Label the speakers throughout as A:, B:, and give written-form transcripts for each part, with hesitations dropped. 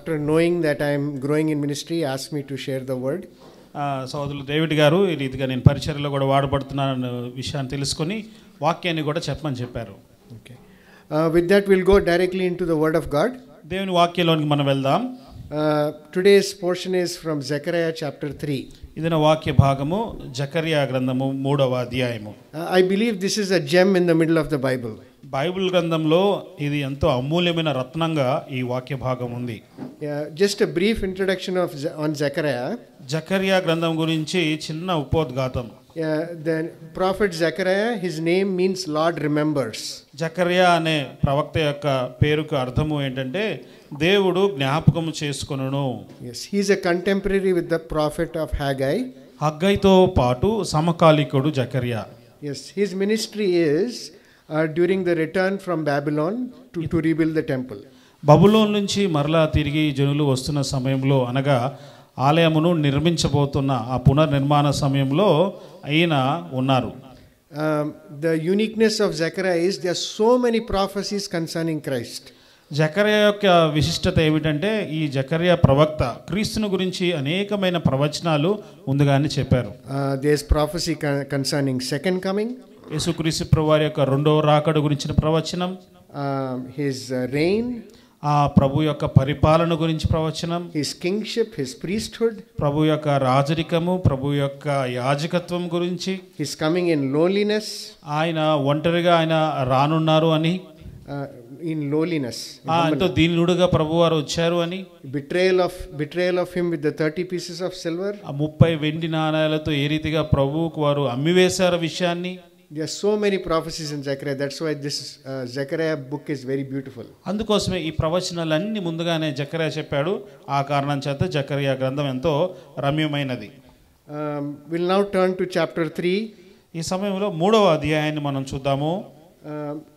A: after knowing that I am growing in ministry, asked me to share the word.
B: సోదరులు David గారు ఈ రీతిగా నేను పరిచర్యలో కూడా వాడబడుతున్నాను విషయాన్ని తెలుసుకొని వాక్యాన్ని కూడా చెప్పమని చెప్పారు.
A: Okay. With that, we'll go directly into the word of God.
B: దేవుని వాక్యంలోనికి మనం వెళ్దాం.
A: Today's portion is from Zechariah chapter 3.
B: ఇదిన వాక్య భాగము జకర్యా గ్రంథము 3వ అధ్యాయము.
A: I believe this is a gem in the middle of the Bible.
B: Bible గ్రంథంలో ఇది ఎంతో అమూల్యమైన రత్నంగా ఈ వాక్య భాగం ఉంది.
A: Just a brief introduction on Zechariah.
B: జకర్యా గ్రంథం గురించి చిన్న ఉపోద్ఘాతం.
A: The prophet Zechariah, his name means Lord remembers.
B: జకర్యా అనే ప్రవక్త యొక్క పేరుకు అర్థము ఏంటంటే దేవుడు జ్ఞాపకము చేసుకొనును.
A: Yes, he is a contemporary with the prophet of Haggai.
B: హగ్గైతో పాటు సమకాలికుడు జకర్యా.
A: Yes, his ministry is during the return from Babylon to rebuild the temple.
B: బబులోను నుంచి మరలా తిరిగి జనులు వస్తున్న సమయంలో అనగా ఆలయమును నిర్మించబోతున్న ఆ పునర్నిర్మాణ సమయంలో ఆయన ఉన్నారు.
A: The uniqueness of Zechariah is there are so many prophecies concerning Christ.
B: జకర్యా యొక్క విశిష్టత ఏమిటంటే ఈ జకర్యా ప్రవక్త క్రీస్తుని గురించి అనేకమైన ప్రవచనాలు ముందుగానే చెప్పారు.
A: There is prophecy concerning second coming.
B: యేసుక్రీస్తు ప్రభువారి యొక్క రెండవ రాకడ గురించిన ప్రవచనం,
A: his reign,
B: ఆ ప్రభు యొక్క పరిపాలన గురించి ప్రవచనం,
A: his kingship, his priesthood,
B: ప్రభు యొక్క రాజరికము, ప్రభు యొక్క యాజకత్వం గురించి,
A: his coming in loneliness,
B: ఆయన ఒంటరిగా ఆయన రానున్నారు అని,
A: in lowliness,
B: ఎంతో దీనుడుగా ప్రభువారు వచ్చారు అని,
A: betrayal of him with the 30 pieces of silver,
B: ఆ 30 వెండి నాణాలతో ఏ రీతిగా ప్రభువుకు వారు అమ్మివేశారు విషయాన్ని.
A: There are so many prophecies in Zechariah. That's why this Zechariah book is very beautiful.
B: అందుకోసమే ఈ ప్రవచనాలన్నీ ముందుగానే జకర్యా చెప్పాడు. ఆ కారణం చేత జకర్యా గ్రంథం ఎంతో రమ్యమైనది.
A: We'll now turn to chapter 3.
B: ఈ సమయంలో 3వ అధ్యాయాన్ని మనం చూద్దాము.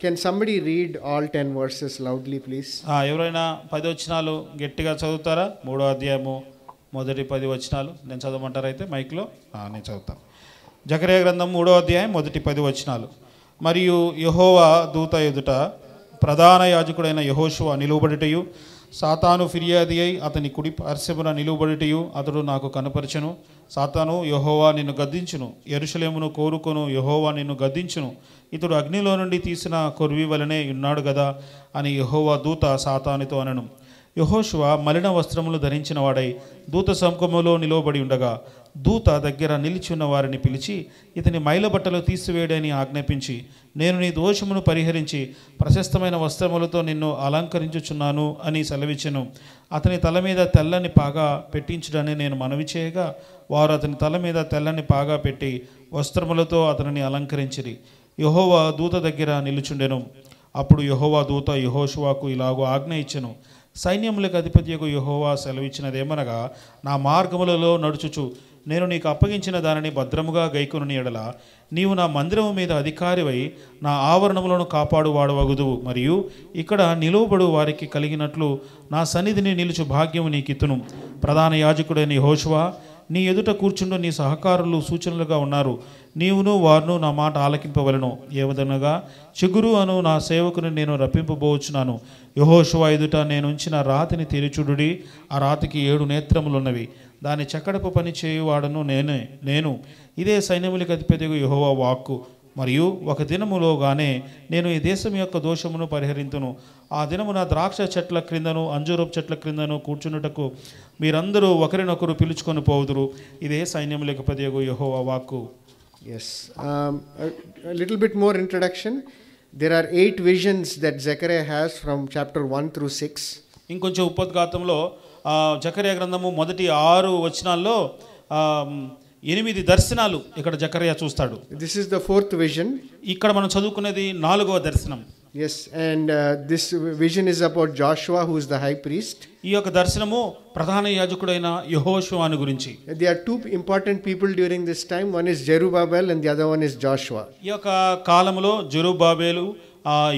A: Can somebody read all 10 verses loudly, please?
B: ఎవరైనా 10 వచనాలు గట్టిగా చదువుతారా? 3వ అధ్యాయము మొదటి 10 వచనాలు నేను చదవమంటారా? అయితే మైక్లో నేను చదువుతాను. జకర్యా గ్రంథం 3వ అధ్యాయం మొదటి 10 వచనాలు. మరియు యెహోవా దూత ఎదుట ప్రధాన యాజకుడైన యెహోషువ నిలువబడుటయు, సాతాను ఫిర్యాది అయి అతని కుడి పార్శ్వమున నిలువబడుటయు అతడు నాకు కనపరచెను. సాతాను, యెహోవా నిన్ను గద్దించును, యెరూషలేమును కోరుకొను, యెహోవా నిన్ను గద్దించును, ఇతడు అగ్నిలో నుండి తీసిన కొర్వి వలనే ఉన్నాడు గదా అని యెహోవా దూత సాతానుతో అనెను. యెహోషువ మలిన వస్త్రములు ధరించిన వాడై దూత సముఖములో నిలవబడి ఉండగా దూత దగ్గర నిలిచి ఉన్న వారిని పిలిచి ఇతని మైలబట్టలు తీసివేయడని ఆజ్ఞాపించి, నేను నీ దోషమును పరిహరించి ప్రశస్తమైన వస్త్రములతో నిన్ను అలంకరించుచున్నాను అని సెలవిచ్చెను. అతని తల మీద తెల్లని పాగా పెట్టించుడని నేను మనవి చేయగా వారు అతని తల మీద తెల్లని పాగా పెట్టి వస్త్రములతో అతనిని అలంకరించిరి. యెహోవా దూత దగ్గర నిలుచుండెను. అప్పుడు యెహోవా దూత యెహోషువకు ఇలాగూ ఆజ్ఞ ఇచ్చెను. సైన్యములకు అధిపతియగు యెహోవా సెలవిచ్చినదేమనగా, నా మార్గములలో నడుచుచు నేను నీకు అప్పగించిన దానిని భద్రముగా గైకొనుని ఎడల నీవు నా మందిరము మీద అధికారివై నా ఆవరణములను కాపాడువాడవగుదువు. మరియు ఇక్కడ నిలువబడు వారికి కలిగినట్లు నా సన్నిధిని నిలుచు భాగ్యము నీకిత్తును. ప్రధాన యాజకుడైన యెహోషువ, నీ ఎదుట కూర్చుండు నీ సహకారులు సూచనలుగా ఉన్నారు. నీవును వారును నా మాట ఆలకింపవలను. ఏవదనగా చిగురు అను నా సేవకుని నేను రప్పింపబోచున్నాను. యెహోషువ ఎదుట నేను ఉంచిన రాతిని తెరిచుడుడి. ఆ రాతికి 7 నేత్రములున్నవి. దాని చక్కడపు పని చేయువాడను నేను. ఇదే సైన్యములకు అధిపతిగా యెహోవా వాక్కు. మరియు ఒక దినములోగానే నేను ఈ దేశం యొక్క దోషమును పరిహరింతును. ఆ దినమున ద్రాక్ష చెట్ల క్రిందను అంజూరపు చెట్ల క్రిందను కూర్చున్నటకు మీరందరూ ఒకరినొకరు పిలుచుకొని పోవుదురు. ఇదే సైన్యములకు అధిపతిగా యెహోవా వాక్కు.
A: Yes. A little bit more introduction. There are 8 visions that Zechariah has from chapter 1 through 6.
B: ఇంకొంచెం ఉపోద్ఘాతంలో జకర్యా గ్రంథము మొదటి 6 వచనాల్లో 8 దర్శనాలు ఇక్కడ జకర్యా చూస్తాడు.
A: This is the 4th vision.
B: ఇక్కడ మనం చదువుకునేది 4వ దర్శనం.
A: Yes, and this vision is about Joshua, who is the high priest.
B: ఈ యొక్క దర్శనము ప్రధాన యాజకుడైన యెహోషువను గురించి.
A: There are 2 important people during this time. One is Zerubbabel and the other one is Joshua.
B: ఈ యొక్క కాలంలో జెరుబ్బాబెలు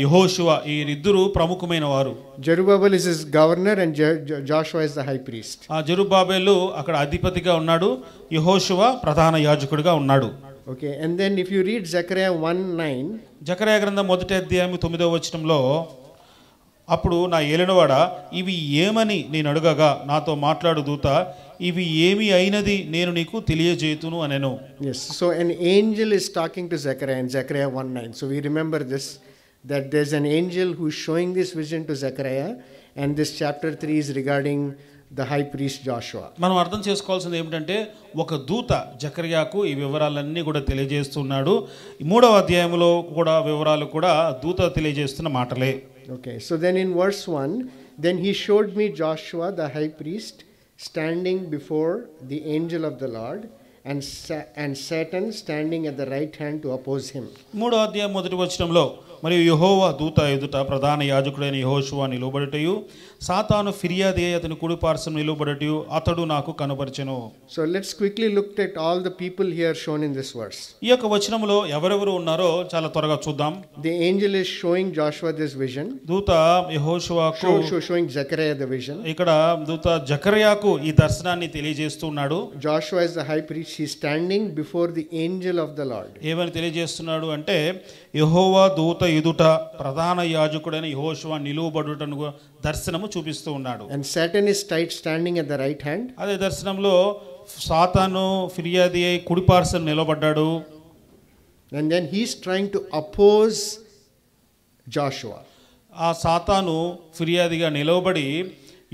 B: యెహోషువ ఈ ఇద్దరు ప్రముఖమైన వారు.
A: Zerubbabel is his governor and Joshua is the high priest.
B: జెరుబ్బాబెలు అక్కడ అధిపతిగా ఉన్నాడు, యెహోషువ ప్రధాన యాజకుడిగా ఉన్నాడు.
A: Okay, and then if you read Zechariah 1:9,
B: జకర్యా గ్రంథం మొదటి అధ్యాయం 9వ వచనంలో అప్పుడు నా ఏలినవాడ ఇవి ఏమని నేను అడగగా నాతో మాట్లాడు దూత ఇవి ఏమి అయినది నేను నీకు తెలియజేతును అనెను.
A: Yes, so an angel is talking to Zechariah in Zechariah 1:9. So we remember this, that there's an angel who's showing this vision to Zechariah, and this chapter 3 is regarding the high priest Joshua.
B: మనం అర్థం చేసుకోవాల్సింది ఏమిటంటే ఒక దూత జకర్యాకు ఈ వివరాలన్నీ కూడా తెలియజేస్తున్నాడు. 3వ అధ్యాయంలో కూడా వివరాలు కూడా దూత తెలియజేస్తున్న మాటలే.
A: Okay, so then in verse 1, then he showed me Joshua the high priest standing before the angel of the Lord, and Satan standing at the right hand to oppose him.
B: 3వ అధ్యాయం 1వ వచనంలో మరియు యెహోవా దూత ఎదుట ప్రధాన యాజకుడైన యెహోషువ నిలువబడుటయు సాతాను ఫిర్యాదు అయి అతని కుడి పార్శ్వం నిలువబడుటయు అతడు నాకు కనపరిచెను.
A: So let's quickly look at all the people here shown in this verse.
B: ఈ యొక్క వచనంలో ఎవరెవరు ఉన్నారో చాలా త్వరగా చూద్దాం.
A: The angel is showing Joshua this vision.
B: దూత యెహోషువకు
A: Showing Zechariah the vision.
B: ఇక్కడ దూత జకర్యాకు ఈ దర్శనాన్ని తెలియజేస్తున్నాడు.
A: Joshua is the high priest. He is standing before the angel of the Lord.
B: ఏమని తెలియజేస్తున్నాడు అంటే యెహోవా దూత ఎదుట ప్రధాన యాజకుడైన యెహోషువ నిలువబడుటను దర్శనము చూపిస్తూ ఉన్నాడు.
A: And Satan is standing at the right hand.
B: అదే దర్శనంలో సాతాను ఫిర్యాదు అయి కుడి పార్శ్వం నిలబడ్డాడు.
A: And then he is trying to oppose Joshua.
B: ఆ సాతాను ఫిర్యాదుగా నిలవబడి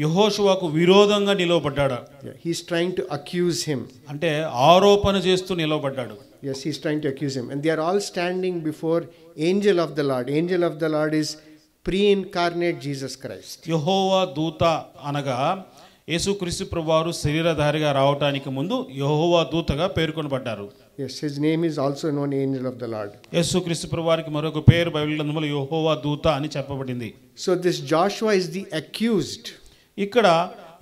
B: యెహోషువకు విరోధంగా నిలవబడ్డాడు.
A: He is trying to accuse him.
B: అంటే ఆరోపణ చేస్తూ నిలవబడ్డాడు.
A: Yes, he is trying to accuse him. And they are all standing before angel of the Lord. Angel of the Lord is pre-incarnate Jesus Christ.
B: యెహోవా దూత అనగా యేసుక్రీస్తు ప్రభువారు శరీరధారిగా రావడానికి ముందు యెహోవా దూతగా పేర్కొనబడ్డారు.
A: Yes, his name is also known angel of the Lord.
B: యేసుక్రీస్తు ప్రభువారికి మరొక పేరు బైబిల్ గ్రంథంలో యెహోవా దూత అని చెప్పబడింది.
A: So this Joshua is the accused.
B: ఇక్కడ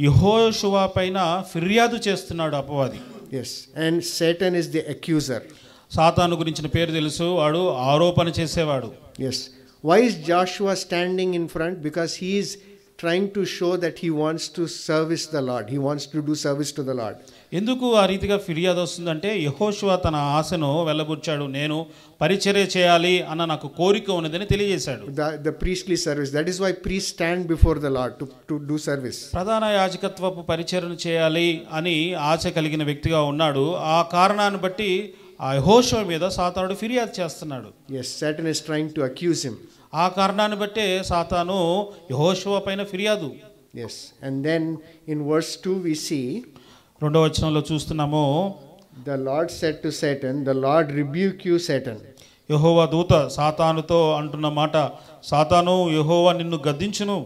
B: యెహోషువ పైన ఫిర్యాదు చేస్తున్నాడు అపవాది.
A: Yes, and Satan is the accuser.
B: సాతాను గురించిన పేరు తెలుసు, వాడు ఆరోపణ చేసేవాడు.
A: Yes. Why is Joshua standing in front? Because he is trying to show that he wants to service the Lord. He wants to do service to the Lord.
B: ఎందుకు ఆ రీతిగా ఫిర్యాదు వస్తుందంటే యెహోషువ తన ఆశను వెళ్ళబుచ్చాడు. నేను పరిచర్య చేయాలి అన్న నాకు కోరిక ఉన్నదని తెలియజేశాడు.
A: The priestly service. That is why priests stand before the Lord to do service.
B: ప్రధాన యాజకత్వపు పరిచర్యను చేయాలి అని ఆశ కలిగిన వ్యక్తిగా ఉన్నాడు. ఆ కారణాన్ని బట్టి ఆ యెహోషువ మీద సాతానుడు ఫిర్యాదు చేస్తున్నాడు.
A: Yes, Satan is trying to accuse him.
B: ఆ కారణాన్ని బట్టే సాతాను యెహోషువ పైన ఫిర్యాదు.
A: Yes, and then in verse 2 we see
B: 2వ వచనంలో చూస్తున్నాము,
A: the Lord said to Satan, the Lord rebuke you, Satan.
B: యెహోవా దూత సాతానుతో అంటున్న మాట, సాతాను యెహోవా నిన్ను గద్దించును.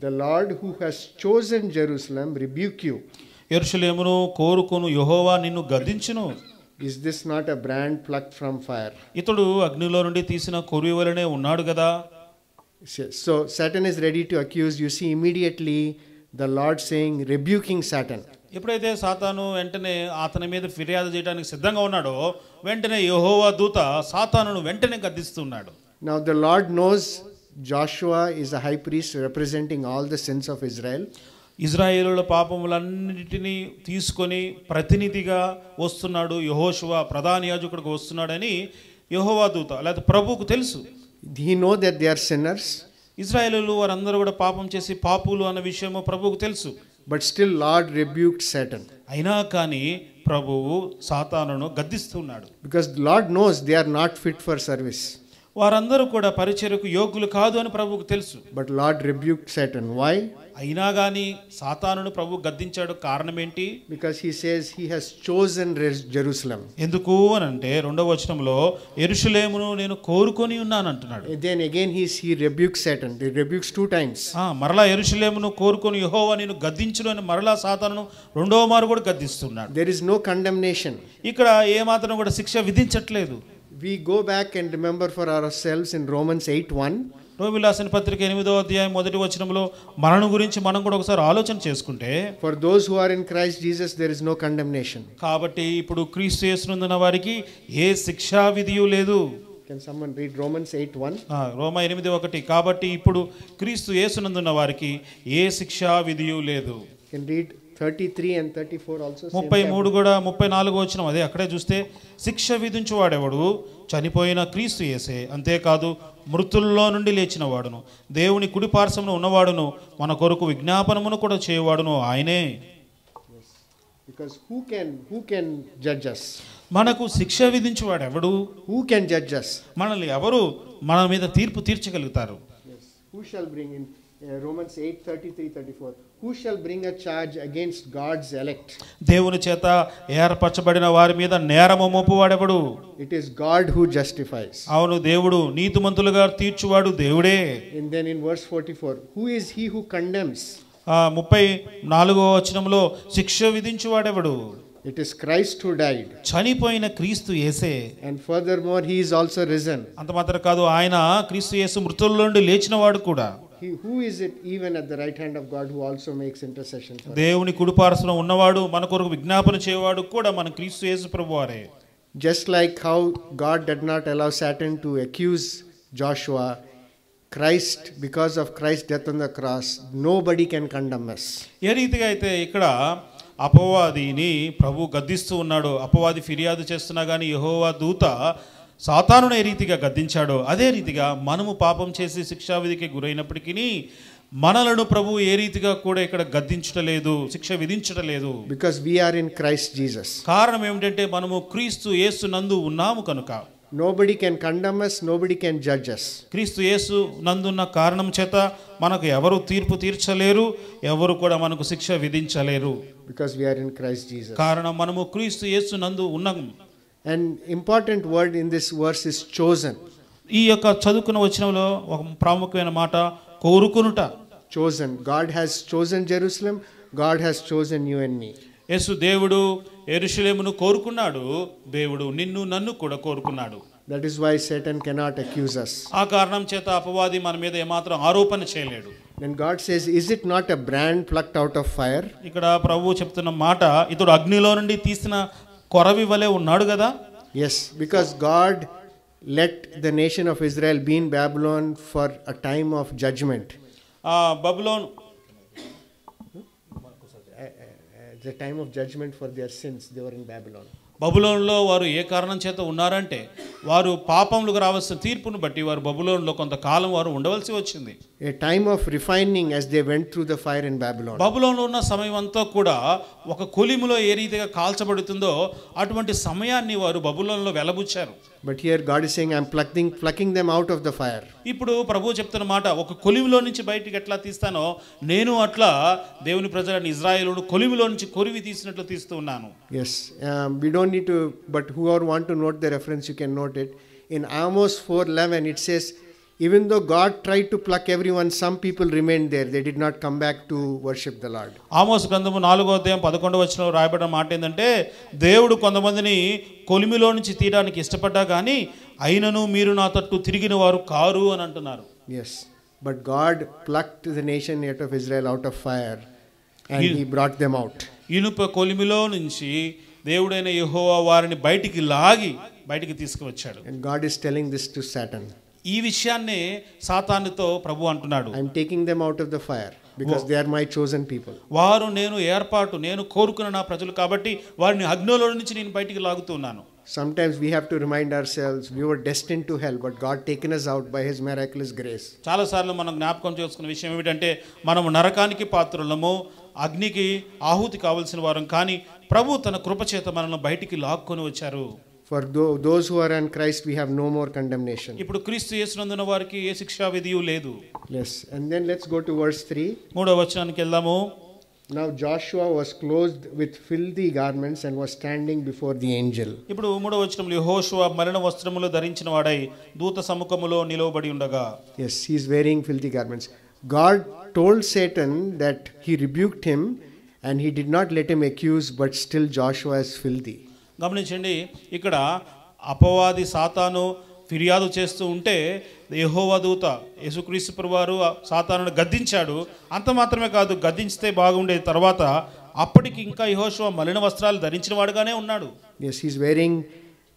A: The Lord who has chosen Jerusalem rebuke you.
B: యెరూషలేమును కోరుకొను యెహోవా నిన్ను గద్దించును.
A: Is this not a brand plucked from fire?
B: ఇతడు అగ్నిలో నుండి తీసిన కొరివి వలనే ఉన్నాడు కదా.
A: So Satan is ready to accuse. You see immediately the Lord saying, rebuking Satan.
B: ఎప్పుడైతే సాతాను వెంటనే అతని మీద ఫిర్యాదు చేయడానికి సిద్ధంగా ఉన్నాడో వెంటనే యెహోవా దూత సాతానును వెంటనే గద్దిస్తున్నాడు.
A: Now the Lord knows Joshua is a high priest representing all the sins of Israel.
B: ఇజ్రాయేలుల పాపములన్నిటినీ తీసుకొని ప్రతినిధిగా వస్తున్నాడు యెహోషువ, ప్రధాన యాజకుడికి వస్తున్నాడని యెహోవా దూత లేదా ప్రభువుకు తెలుసు.
A: He know that they are sinners.
B: ఇజ్రాయేలులు వారందరూ కూడా పాపం చేసి పాపులు అన్న విషయము ప్రభువుకు తెలుసు.
A: But still Lord rebuked Satan.
B: అయినా కానీ ప్రభువు సాతానును గద్దిస్తున్నాడు.
A: Because the Lord knows they are not fit for service.
B: వారందరూ కూడా పరిచర్యకు యోగ్యులు కాదు అని ప్రభువుకు తెలుసు.
A: But Lord rebuked Satan. Why?
B: అయినా కానీ సాతానును ప్రభు గద్దించాడు. కారణం ఏంటి?
A: Because he says he has chosen Jerusalem.
B: ఎందుకు అని అంటే 2వ వచనంలో యెరూషలేమును నేను కోరుకొని ఉన్నాను అంటున్నాడు.
A: Then again he rebukes Satan. He rebukes 2 times.
B: మరలా యెరూషలేమును కోరుకొని యెహోవా నేను గద్దించును అని మరలా సాతానును 2వ మారు కూడా గద్దిస్తున్నాడు.
A: There is no condemnation.
B: ఇక్కడ ఏ మాత్రం కూడా శిక్ష విధించట్లేదు.
A: We go back and remember for ourselves in Romans 8:1.
B: రోమీయులకు రాసిన పత్రిక 8వ అధ్యాయం 1వ వచనంలో మరణం గురించి మనం కూడా ఒకసారి ఆలోచన చేసుకుంటే,
A: For those who are in Christ Jesus there is no condemnation.
B: కాబట్టి ఇప్పుడు క్రీస్తు యేసునందున్న వారికి ఏ శిక్షా విధియు లేదు.
A: Can someone read Romans 8:1?
B: రోమా 8:1. కాబట్టి ఇప్పుడు క్రీస్తు యేసునందున్న వారికి ఏ శిక్షా విధియు లేదు.
A: Can read 33 and 34 also same
B: 33 కూడా 34 వచనం అదే అక్కడే చూస్తే శిక్ష విధించువాడెవడు చనిపోయిన క్రీస్తు యేసే, అంతేకాదు మృతుల్లో నుండి లేచిన వాడును దేవుని కుడి పార్శ్వమున ఉన్నవాడును మన కొరకు విజ్ఞాపనమును కూడా చేయవాడును ఆయనే.
A: Because who can judge us?
B: మనకు శిక్ష విధించువాడెవడు?
A: Who can judge us?
B: మనల్ని ఎవరు మన మీద తీర్పు తీర్చగలుగుతారు?
A: Yes. Who shall bring in Romans 8:33-34, who shall bring a charge against God's elect?
B: దేవుని చేత ఏర్పరచబడిన వారి మీద నేరము మోపువాడెవడు?
A: It is God who justifies.
B: అవును, దేవుడు నీతిమంతులుగా తీర్చువాడు దేవుడే.
A: And then in verse 44, who is he who condemns?
B: 34వ వచనంలో శిక్ష విధించువాడెవడు?
A: It is Christ who died.
B: చనిపోయిన క్రీస్తు యేసే.
A: And furthermore he is also risen.
B: అంత మాత్రం కాదు, ఆయన క్రీస్తు యేసు మృతుల నుండి లేచినవాడు కూడా.
A: Who is it even at the right hand of God who also makes intercession for us?
B: దేవుని కుడిపార్శ్వన ఉన్నవాడు మన కొరకు విజ్ఞాపన చేయవాడు కూడా మన క్రీస్తు యేసు ప్రభువారే.
A: Just like how God did not allow Satan to accuse Joshua, Christ, because of Christ's death on the cross, nobody can condemn us.
B: ఏ రీతిగా అయితే ఇక్కడ అపవాదిని ప్రభు గద్దిస్తూ ఉన్నాడు, అపవాది ఫిర్యాదు చేస్తున్నా కానీ యెహోవా దూత సాతానును ఏ రీతిగా గద్దించాడో అదే రీతిగా మనము పాపం చేసి శిక్షావిధికి గురైనప్పటికీ మనలను ప్రభు ఏ రీతిగా కూడా ఇక్కడ గద్దించటలేదు, శిక్ష విధించటలేదు.
A: Because we are in Christ Jesus.
B: కారణం ఏమిటంటే మనము క్రీస్తు యేసు నందు ఉన్నాము కనుక.
A: Nobody can condemn us, nobody can judge us.
B: క్రీస్తు యేసు నందున్న కారణం చేత మనకు ఎవరు తీర్పు తీర్చలేరు, ఎవరు కూడా మనకు శిక్ష విధించలేరు.
A: Because we are in Christ Jesus.
B: కారణం మనము క్రీస్తు యేసు నందు ఉన్నాము.
A: An important word in this verse is chosen.
B: ఈ యొక్క చదువుకున్న వచనంలో ఒక ప్రాముఖ్యమైన మాట కోరుకొనుట.
A: Chosen. God has chosen Jerusalem. God has chosen you and me.
B: యేసు దేవుడు యెరూషలేమును కోరుకున్నాడు, దేవుడు నిన్ను నన్ను కూడా కోరుకున్నాడు.
A: That is why Satan cannot accuse us.
B: ఆ కారణం చేత అపవాది మన మీద ఏమాత్రం ఆరోపణ చేయలేడు.
A: Then God says, is it not a brand plucked out of fire?
B: ఇక్కడ ప్రభువు చెప్తున్న మాట, ఇతడు అగ్నిలో నుండి తీసిన కొరవి వలె ఉన్నాడు కదా.
A: Yes, because God let the nation of Israel be in Babylon for a time of judgment.
B: Babylon
A: The time of judgment for their sins, they were in Babylon.
B: బబులోనులో వారు ఏ కారణం చేత ఉన్నారంటే వారు పాపములకు రావాల్సిన తీర్పును బట్టి వారు బబులోనులో కొంతకాలం వారు ఉండవలసి వచ్చింది.
A: A time of refining as they went through the fire in Babylon.
B: బబులోనులో ఉన్న సమయం అంతా కూడా ఒక కొలిమిలో ఏ రీతిగా కాల్చబడుతుందో అటువంటి సమయాన్ని వారు బబులోనులో వెలబుచ్చారు.
A: But here God is saying, I am plucking them out of the fire.
B: ఇప్పుడు ప్రభువు చెప్తున్న మాట, ఒక కొలిమిలో నుంచి బయటికి ఎట్లా తీస్తానో నేను అట్లా దేవుని ప్రజలను ఇజ్రాయేలును కొలిమిలో నుంచి కొరివి తీసినట్లు తీస్తూ ఉన్నాను.
A: Yes, we don't need to, but whoever want to note the reference, you can note it. In Amos 4:11 it says, even though God tried to pluck everyone, some people remained there. They did not come back to worship the Lord.
B: ఆమోసు గ్రంథము 4వ అధ్యాయం 11వ వచనంలో రాయబడిన మాట ఏంటంటే, దేవుడు కొంతమందిని కొలిమిలో నుంచి తీయడానికి ఇష్టపడ్డా కానీ అయినను మీరు నా తట్టు తిరిగిన వారు కారు అని అంటున్నారు.
A: Yes, but God plucked the nation yet of Israel out of fire and he brought them out.
B: ఇనుప కొలిమిలో నుంచి దేవుడైన యెహోవా వారిని బయటికి తీసుకువచ్చాడు.
A: And God is telling this to Satan.
B: ఈ విషయాన్ని సాతానుతో ప్రభు అంటున్నాడు,
A: I am taking them out of the fire because they are my chosen people.
B: వారు నేను కోరుకున్న నా ప్రజలు కాబట్టి వారిని అగ్నిలో నుంచి నేను బయటికి లాగుతున్నాను.
A: Sometimes we have to remind ourselves we were destined to hell, but God taken us out by his miraculous grace.
B: చాలా సార్లు మనం జ్ఞాపకం చేసుకున్న విషయం ఏమిటంటే మనము నరకానికి పాత్రులము, అగ్నికి ఆహుతి కావాల్సిన వారం, కానీ ప్రభు తన కృపచేత మనల్ని బయటికి లాక్కొని వచ్చారు.
A: For those who are in Christ, we have no more condemnation.
B: ఇప్పుడు క్రీస్తు యేసునందున వారికి ఏ శిక్షా విధియు లేదు.
A: Yes, and then let's go to verse 3.
B: 3వ వచనానికి వెళ్దాము.
A: Now Joshua was clothed with filthy garments and was standing before the angel.
B: ఇప్పుడు 3వ వచనంలో యెహోషువ మలిన వస్త్రములు ధరించిన వాడై దూత సముఖములో నిలవబడి ఉండగా.
A: Yes, he is wearing filthy garments. God told Satan that he rebuked him and he did not let him accuse, but still Joshua is filthy.
B: గమనించండి, ఇక్కడ అపవాది సాతాను ఫిర్యాదు చేస్తూ ఉంటే యెహోవా దూత యేసుక్రీస్తు ప్రభువారు సాతానును గద్దించాడు. అంత మాత్రమే కాదు, గద్దించితే బాగుండే తర్వాత అప్పటికి ఇంకా యెహోషువ మలిన వస్త్రాలు ధరించిన వాడుగానే ఉన్నాడు.
A: Yes, he is wearing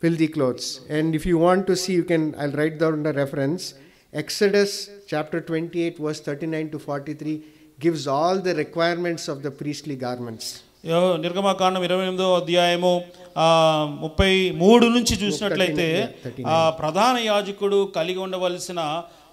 A: filthy clothes. And if you want to see, I'll write down the reference. Exodus chapter 28 verse 39 to 43 gives all the requirements of the priestly garments.
B: నిర్గమకాండం 28వ అధ్యాయము 33 నుంచి చూసినట్లయితే ఆ ప్రధాన యాజకుడు కలిగి ఉండవలసిన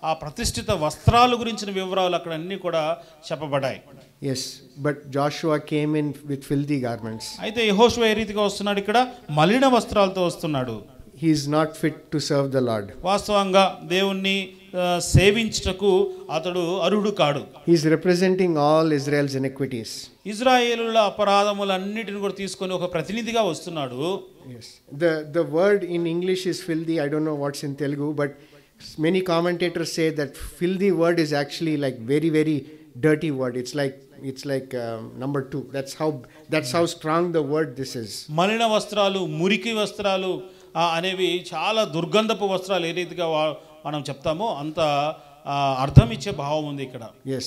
B: ఆ ప్రతిష్ఠిత వస్త్రాల గురించిన వివరాలు అక్కడ అన్ని కూడా చెప్పబడ్డాయి.
A: Yes, but Joshua came in with filthy garments.
B: అయితే యెహోషువ ఏ రీతిగా వస్తున్నాడు? ఇక్కడ మలిన వస్త్రాలతో వస్తున్నాడు.
A: He is not fit to serve the Lord.
B: వాస్తవంగా దేవుణ్ణి సేవించుటకు అతడు అర్హుడు కాడు.
A: He is representing all Israel's iniquities.
B: ఇజ్రాయేలుల అపరాధములన్నిటిని కూడా తీసుకొని ఒక ప్రతినిధిగా వస్తున్నాడు.
A: Yes, the word in English is filthy. I don't know what's in Telugu, but many commentators say that filthy word is actually like very very dirty word. It's like number 2. That's how strong the word this is.
B: మలిన వస్త్రాలు, మురికి వస్త్రాలు అనేవి చాలా దుర్గంధపు వస్త్రాలు ఏ రీతిగా మనం చెప్తామో అంత అర్థం ఇచ్చే భావం ఉంది ఇక్కడ.
A: Yes,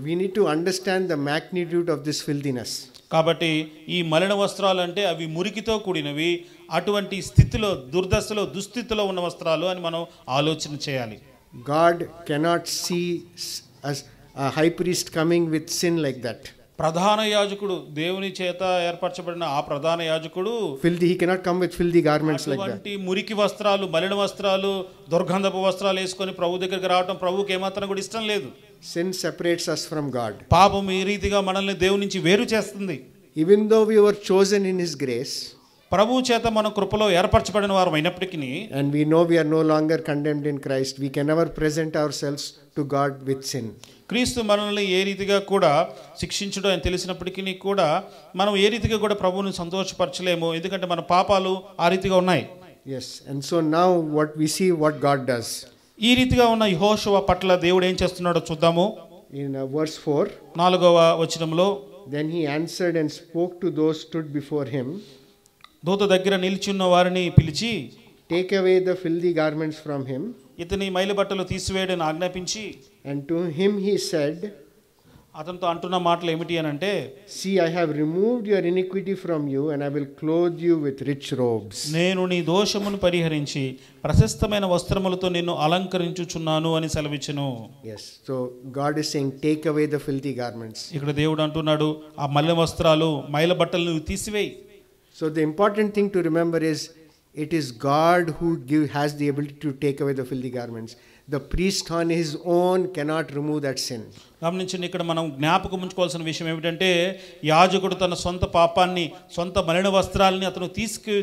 A: we need to understand the magnitude of this filthiness.
B: కాబట్టి ఈ మలిన వస్త్రాలు అంటే అవి మురికితో కూడినవి, అటువంటి స్థితిలో దుర్దశలో దుస్థితిలో ఉన్న వస్త్రాలు అని మనం ఆలోచన చేయాలి.
A: God cannot see as a high priest coming with sin like that.
B: ప్రధాన యాజకుడు, దేవుని చేత ఏర్పరచబడిన ఆ ప్రధాన యాజకుడు
A: filthy, he cannot come with filthy garments like that.
B: అటువంటి మురికి వస్త్రాలు, మలిన వస్త్రాలు, దుర్గంధపు వస్త్రాలు వేసుకొని ప్రభు దగ్గరికి రావడం ప్రభువుకి ఏమాత్రం కూడా ఇష్టం లేదు.
A: Sin separates us from God.
B: పాపం ఈ రీతిగా మనల్ని దేవుని నుంచి వేరు చేస్తుంది.
A: Even though we were chosen in his grace,
B: ప్రభు చేత మన కృపలో ఏర్పరచబడిన వారు అయినప్పటికీ,
A: and we know we are no longer condemned in Christ, we can never present ourselves to God with sin.
B: క్రీస్తు మనల్ని ఏ రీతిగా కూడా శిక్షించడం అని తెలిసినప్పటికీ కూడా మనం ఏ రీతిగా కూడా ప్రభువుని సంతోషపరచలేము, ఎందుకంటే మన పాపాలు ఆ రీతిగా ఉన్నాయి.
A: Yes, and so now what we see what God does.
B: ఈ రీతిగా ఉన్న యెహోషువ పట్ల దేవుడు ఏం చేస్తున్నాడో చూద్దాము.
A: In verse 4,
B: 4వ వచనంలో,
A: then he answered and spoke to those stood before him.
B: దూత దగ్గర నిలిచి ఉన్న వారిని పిలిచి,
A: take away the filthy garments from him.
B: ఇతని మైలు బట్టలు తీసివేయడని ఆజ్ఞాపించి,
A: and to him he said,
B: అతనితో అంటున్న మాటలు ఏమిటి అని అంటే,
A: see, I have removed your iniquity from you and I will clothe you with rich robes.
B: నేను నీ దోషమును పరిహరించి ప్రశస్తమైన వస్త్రములతో నిన్ను అలంకరించుచున్నాను అని సెలవిచ్చెను.
A: Yes, so God is saying take away the filthy garments.
B: ఇక్కడ దేవుడు అంటున్నాడు ఆ మలిన వస్త్రాలు, మైల బట్టలను తీసివేయి.
A: So the important thing to remember is it is God who has the ability to take away the filthy garments. The priest on his own cannot remove that sin.
B: గమనించండి, ఇక్కడ మనం జ్ఞాపకం ఉంచుకోవాల్సిన విషయం ఏమిటంటే, యాజకుడు తన సొంత పాపాన్ని, సొంత మలిన వస్త్రాలని అతను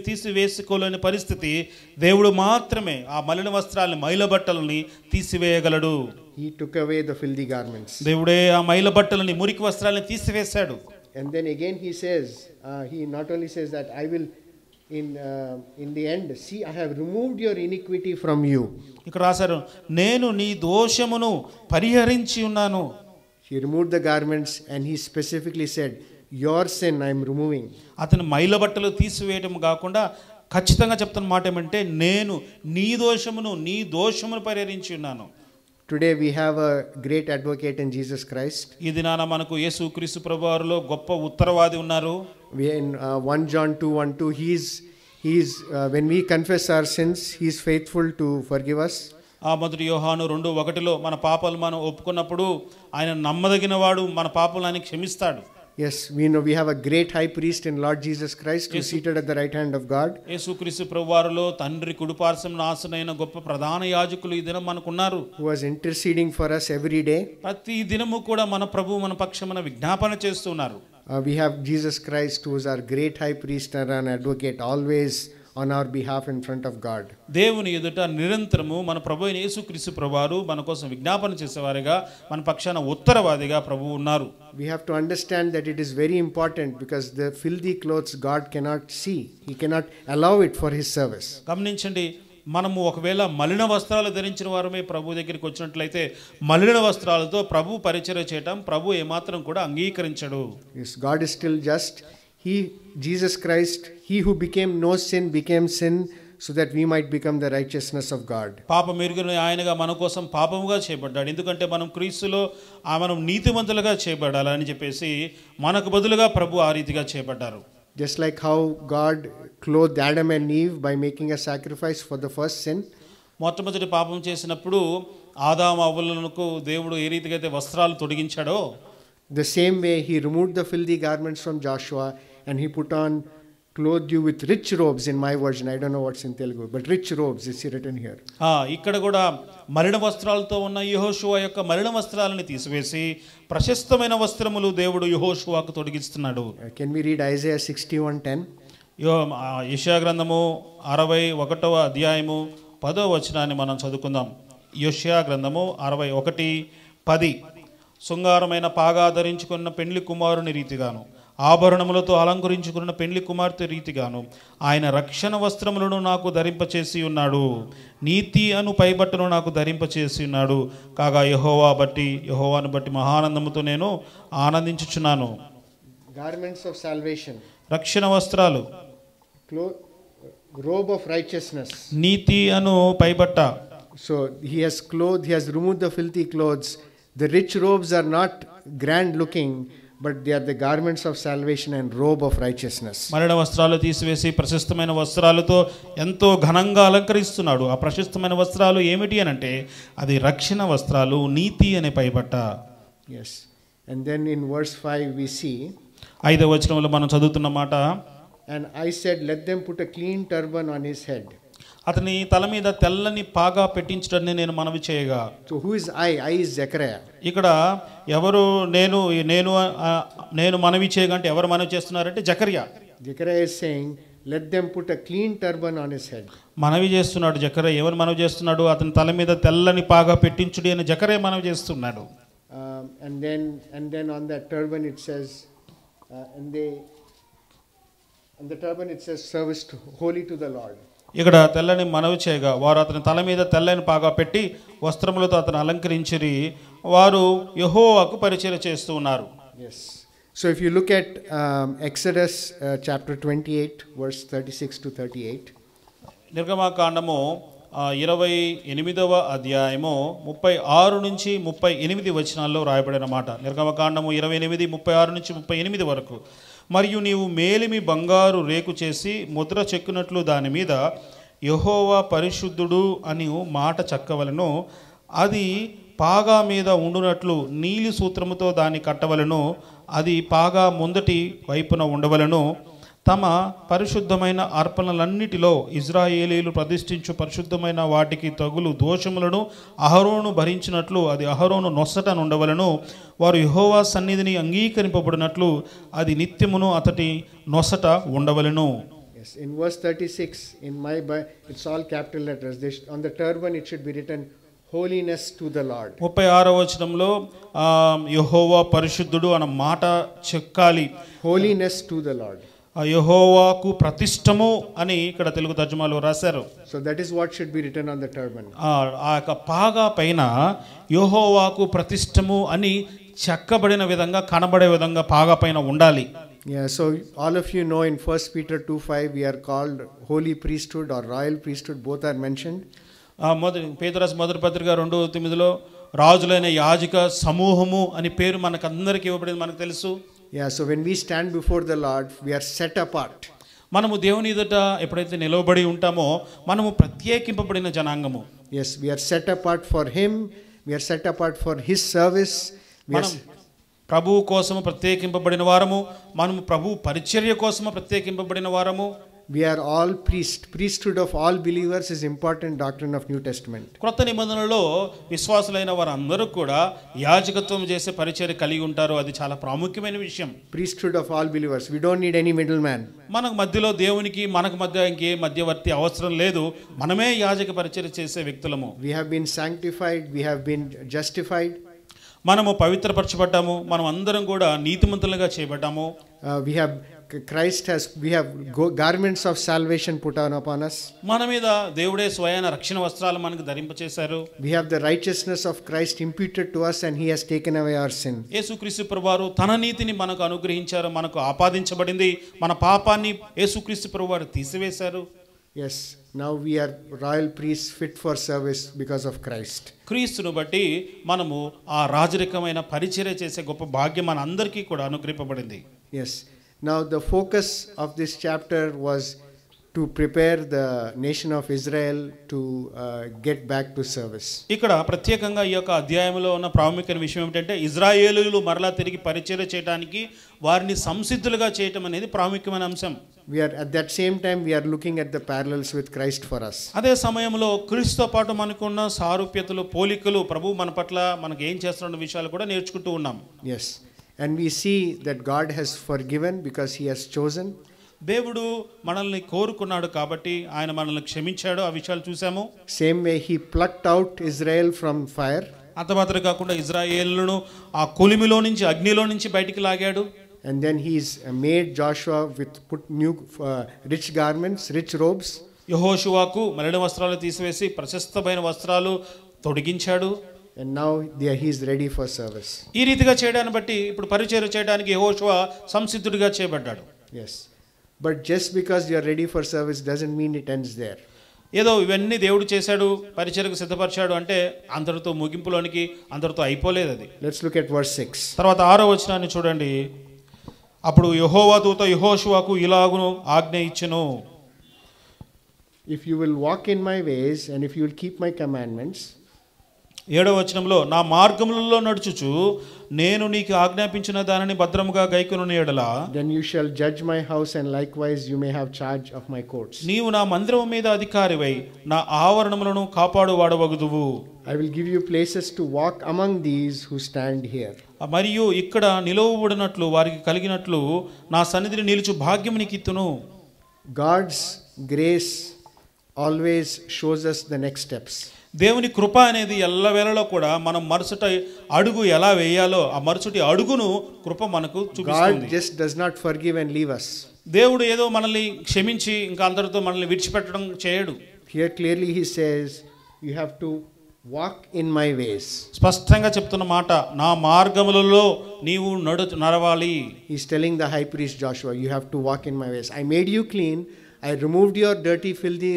B: తీసివేసుకోలేని పరిస్థితి. దేవుడు మాత్రమే ఆ మలిన వస్త్రాలని, మైల బట్టలని తీసివేయగలడు.
A: He took away the filthy garments.
B: దేవుడే ఆ మైల బట్టలని, మురికి వస్త్రాలని తీసివేశాడు.
A: And then again he says, he not only says that I will in the end, see, I have removed your iniquity from you.
B: ఇక్కడ రాశారు, నేను నీ దోషమును పరిహరించి ఉన్నాను.
A: He removed the garments and he specifically said, your sin I am removing.
B: అతను మైల బట్టలు తీసివేయడం కాకుండా ఖచ్చితంగా చెప్తున్న మాట ఏమంటే, నేను నీ దోషమును పరిహరించి ఉన్నాను.
A: Today we have a great advocate in Jesus Christ.
B: ఈ దినాన మనకు యేసుక్రీస్తు ప్రభువారిలో గొప్ప ఉత్తరవాది ఉన్నారు.
A: We in 1 John 2:1-2, he is when we confess our sins, he is faithful to forgive us.
B: ఆ మొదటి యోహాను 2:1 మన పాపాలు మనం ఒప్పుకున్నప్పుడు ఆయన నమ్మదగిన వాడు, మన పాపాలను ఆయన క్షమిస్తాడు.
A: Yes, we know we have a great high priest in Lord Jesus Christ who is seated at the right hand of God.
B: యేసుక్రీస్తు ప్రభువారిలో తండ్రి కుడిపార్శ్వమున ఆసీనుడైన గొప్ప ప్రధాన యాజకులు ఈ దినం మనకు ఉన్నారు.
A: Who was interceding for us every day.
B: ప్రతి దినము కూడా మన ప్రభువు మన పక్షమున విజ్ఞాపన చేస్తున్నారు.
A: We have Jesus Christ who is our great high priest and an advocate always on our behalf in front of God.
B: దేవుని ఎదుట నిరంతరము మన ప్రభు అయిన యేసుక్రీస్తు ప్రభువారు మన కోసం విజ్ఞాపన చేసేవారిగా, మన పక్షాన ఉత్తరవాదిగా ప్రభువు ఉన్నారు.
A: We have to understand that it is very important because the filthy clothes God cannot see. He cannot allow it for his service.
B: గమనించండి, మనము ఒకవేళ మలిన వస్త్రాలు ధరించిన వారమే ప్రభు దగ్గరికి వచ్చినట్లయితే మలిన వస్త్రాలతో ప్రభు పరిచర్య చేయటం ప్రభు ఏమాత్రం కూడా అంగీకరించడు.
A: Yes, God is still just. Jesus Christ, he who became no sin became sin so that we might become the righteousness of God.
B: పాపం ఎరుగని ఆయనగా మన కోసం పాపముగా చేయబడ్డాడు. ఎందుకంటే మనం క్రీస్తులో మనం నీతిమంతులుగా చేయబడాలని చెప్పేసి మనకు బదులుగా ప్రభు ఆ రీతిగా చేయబడ్డారు.
A: Just like how God clothed Adam and Eve by making a sacrifice for the first sin.
B: మొట్టమొదటి పాపం చేసినప్పుడు ఆదాము అవ్వలకు దేవుడు ఏ రీతిగా అయితే వస్త్రాలు తొడిగించాడో,
A: The same way he removed the filthy garments from Joshua and he put on, clothed you with rich robes in my version. I don't know what's in Telugu, but rich robes is written here.
B: ఇక్కడ కూడా మలిన వస్త్రాలతో ఉన్న యెహోషువ యొక్క మలిన వస్త్రాలను తీసివేసి ప్రశస్తమైన వస్త్రములు దేవుడు యెహోషువకు తొడిగిస్తున్నాడు.
A: Can we read Isaiah 61:10?
B: యెషయా గ్రంథము 61వ అధ్యాయము 10వ వచనాన్ని మనం చదువుకుందాం. యెషయా గ్రంథము 61:10. శృంగారమైన పాగా ధరించుకున్న పెండ్లి కుమారుని రీతిగాను ఆభరణములతో అలంకరించుకున్న పెండ్లి కుమార్తె రీతిగాను ఆయన రక్షణ వస్త్రములను నాకు ధరింపచేసి ఉన్నాడు, నీతి అను పైబట్టను నాకు ధరింపచేసి ఉన్నాడు. కాగా యెహోవాను బట్టి మహానందముతో నేను ఆనందించుచున్నాను.
A: Garments of salvation,
B: రక్షణ వస్త్రాలు,
A: robe of righteousness,
B: NITI Anu పైబట్ట.
A: So he has removed the filthy clothes. The rich robes are not grand looking, but they are the garments of salvation and robe of righteousness.
B: మలిన వస్త్రాలు తీసివేసి ప్రశస్తమైన వస్త్రాలతో ఎంతో ఘనంగా అలంకరిస్తున్నాడు. ఆ ప్రశస్తమైన వస్త్రాలు ఏమిటి అనంటే అది రక్షణ వస్త్రాలు, నీతి అనే పైబట్ట.
A: Yes. And then in verse 5 we see,
B: 5వ వచనంలో మనం చదువుతున్న మాట,
A: and I said, let them put a clean turban on his head.
B: అతని తల మీద తెల్లని పాగా పెట్టించడాన్ని నేను మనవి చేయగా.
A: So who is I? I is Zechariah.
B: ఇక్కడ ఎవరు నేను మనవి చేయగా అంటే ఎవరు మనవి చేస్తున్నారంటే జకర్యా.
A: Zechariah is saying, let them put a clean turban on his head.
B: మనవి చేస్తున్నాడు జకర్యా. ఎవరు మనవి చేస్తున్నాడు? అతని తల మీద తెల్లని పాగా పెట్టించుడి అని జకర్యా మనవి చేస్తున్నాడు.
A: And then on that turban it says, on the turban it says, service to, holy to the Lord.
B: ఇక్కడ తెల్లని మనవి చేయగా వారు అతని తల మీద తెల్లని పాగా పెట్టి వస్త్రములతో అతను అలంకరించిరి, వారు యెహోవాకు పరిచర్య చేస్తూ ఉన్నారు.
A: Yes. So if you look at Exodus chapter 28 verse 36 to 38.
B: నిర్గమకాండము 28వ అధ్యాయము 36 నుంచి 38 వచనాల్లో రాయబడిన మాట. నిర్గమకాండము 28, 36 నుంచి 38 వరకు. మరియు నీవు మేలిమి బంగారు రేకు చేసి ముద్ర చెక్కునట్లు దాని మీద యెహోవా పరిశుద్ధుడు అని మాట చెక్కవలను, అది పాగా మీద ఉండునట్లు నీలి సూత్రముతో దాన్ని కట్టవలను, అది పాగా ముందటి వైపున ఉండవలను. తమ పరిశుద్ధమైన అర్పణలన్నిటిలో ఇజ్రాయేలీలు ప్రతిష్ఠించు పరిశుద్ధమైన వాటికి తగులు దోషములను అహరోను భరించినట్లు అది అహరోను నొసట ఉండవలను. వారు యెహోవా సన్నిధిని అంగీకరింపబడినట్లు అది నిత్యమును అతటి నొసట ఉండవలను.
A: Yes, in verse 36 in my Bible it's all capital letters. On the turban it should be written holiness to the Lord.
B: 36వ వచనంలో యెహోవా పరిశుద్ధుడు అన్న మాట చెక్కాలి.
A: Holiness to the Lord.
B: యెహోవాకు ప్రతిష్టము అని ఇక్కడ తెలుగు తర్జుమాలో రాశారు.
A: So that is what should be written on the turban.
B: ఆ యొక్క పాగా పైన యెహోవాకు ప్రతిష్టము అని చెక్కబడిన విధంగా కనబడే విధంగా పాగా పైన ఉండాలి.
A: Yeah, so all of you know in 1 Peter 2:5 we are called holy priesthood or royal priesthood, both are mentioned.
B: పేతురు మొదటి పత్రిక 2:9లో రాజులైన యాజక సమూహము అని పేరు మనకందరికీ ఇవ్వబడింది, మనకు తెలుసు.
A: Yeah, so when we stand before the Lord, we are set apart.
B: మనము దేవుని ఎదుట ఎప్పుడైతే నిలవబడి ఉంటామో మనము ప్రత్యేకింపబడిన జనాంగము.
A: Yes, we are set apart for him, we are set apart for his service.
B: మనం ప్రభువు కోసము ప్రత్యేకింపబడిన వారము, మనము ప్రభు పరిచర్య కోసము ప్రత్యేకింపబడిన వారము.
A: We are all priests. Priesthood of all believers is important doctrine of New Testament.
B: క్రొత్త నిబంధనలో విశ్వాసులైన వారందరూ కూడా యాజకత్వం చేసే పరిచర్య కలిగి ఉంటారు. అది చాలా ప్రాముఖ్యమైన విషయం.
A: Priesthood of all believers. We don't need any middleman.
B: మనకు మధ్యలో దేవునికి మనకు మధ్య ఇంకే మధ్యవర్తి అవసరం లేదు. మనమే యాజక పరిచర్య చేసే వ్యక్తులము.
A: We have been sanctified, we have been justified.
B: మనము పవిత్రపరచబడ్డాము, మనం అందరం కూడా నీతిమంతులుగా చేయబడ్డాము.
A: We have garments of salvation put on upon us.
B: మన మీద దేవుడే స్వయాన రక్షణ వస్త్రాలు మనకు ధరింపచేశారు.
A: We have the righteousness of Christ imputed to us and he has taken away our sin.
B: యేసుక్రీస్తు ప్రభువారు తన నీతిని మనకు అనుగ్రహించారు, మనకు ఆపాదించబడింది. మన పాపాన్ని యేసుక్రీస్తు ప్రభువారు తీసివేశారు.
A: Yes, now we are royal priests fit for service because of Christ.
B: క్రీస్తును బట్టి మనము ఆ రాజరికమైన పరిచర్య చేసే గొప్ప భాగ్యం మన అందరికీ కూడా అనుగ్రహింపబడింది.
A: Yes. Now the focus of this chapter was to prepare the nation of Israel to get back to service.
B: ఇక్కడ ప్రత్యేకంగా ఈ యొక్క అధ్యాయంలో ఉన్న ప్రాముఖ్యమైన విషయం ఏమిటంటే ఇజ్రాయేలీయులు మరలా తిరిగి పరిచర్య చేయడానికి వారిని సంసిద్ధులుగా చేయటం అనేది ప్రాముఖ్యమైన అంశం.
A: We are at that same time we are looking at the parallels with Christ for us.
B: అదే సమయంలో క్రీస్తుతో పాటు మనకున్న సారూప్యతలు పోలికలు ప్రభు మన పట్ల మనకు ఏం చేస్తున్న విషయాలు కూడా నేర్చుకుంటూ ఉన్నాం.
A: Yes, and we see that God has forgiven because he has chosen.
B: దేవుడు మనల్ని కోరుకున్నాడు కాబట్టి ఆయన మనల్ని క్షమించాడు, ఆ విషయాలు చూసాము.
A: Same way he plucked out Israel from fire.
B: అంత మాత్రమే కాకుండా ఇజ్రాయేలును ఆ కొలిమిలో నుంచి అగ్నిలో నుంచి బయటికి లాగాడు.
A: And then he's made Joshua with put new rich garments, rich robes.
B: యెహోషువకు మలిన వస్త్రాలు తీసివేసి ప్రశస్తమైన వస్త్రాలు తొడిగించాడు.
A: And now he is ready for service.
B: ఈ రీతిగా చేయడాన్ని బట్టి ఇప్పుడు పరిచర్య చేయడానికి యెహోషువ సంసిద్ధుడిగా చేయబడ్డాడు.
A: Yes, but just because you are ready for service doesn't mean it ends there.
B: ఏదో ఇవన్నీ దేవుడు చేశాడు, పరిచర్యకు సిద్ధపరిచాడు అంటే అందరితో ముగింపులోనికి అందరితో అయిపోలేదు అది.
A: Let's look at verse 6.
B: తర్వాత 6వ వచనాన్ని చూడండి. అప్పుడు యెహోవా దూత యెహోషువకు ఇలాగును ఆజ్ఞ ఇచ్చెను.
A: If you will walk in my ways and if you will keep my commandments.
B: 7వ వచనంలో నా మార్గములలో నడుచుచు నేను నీకు ఆజ్ఞాపించిన దానిని భద్రముగా గైకొనుని యెడల
A: then you shall judge my house and likewise you may have charge of my courts.
B: నీవు నా మందిరము మీద అధికారివై నా ఆవరణములను కాపాడువాడవగుదువు.
A: I will give you places to walk among these who stand here.
B: మరియు ఇక్కడ నిలువబడినట్లు వారికి కలిగినట్లు నా సన్నిధిని నిలుచు భాగ్యము నీకు ఇత్తును.
A: God's grace always shows us the next steps.
B: దేవుని కృప అనేది ఎల్లవేళలో కూడా మనం మరుసటి అడుగు ఎలా వేయాలో ఆ మరుసటి అడుగును కృప మనకు చూపిస్తుంది.
A: God just does not forgive and leave us.
B: దేవుడు ఏదో మనల్ని క్షమించి ఇంకా అందరితో మనల్ని విడిచిపెట్టడం చేయడు.
A: Here clearly he says you have to walk in my ways.
B: స్పష్టంగా చెప్తున్న మాట నా మార్గములలో నీవు నడవాలి.
A: He's telling the high priest Joshua you have to walk in my ways. I made you clean. I removed your dirty filthy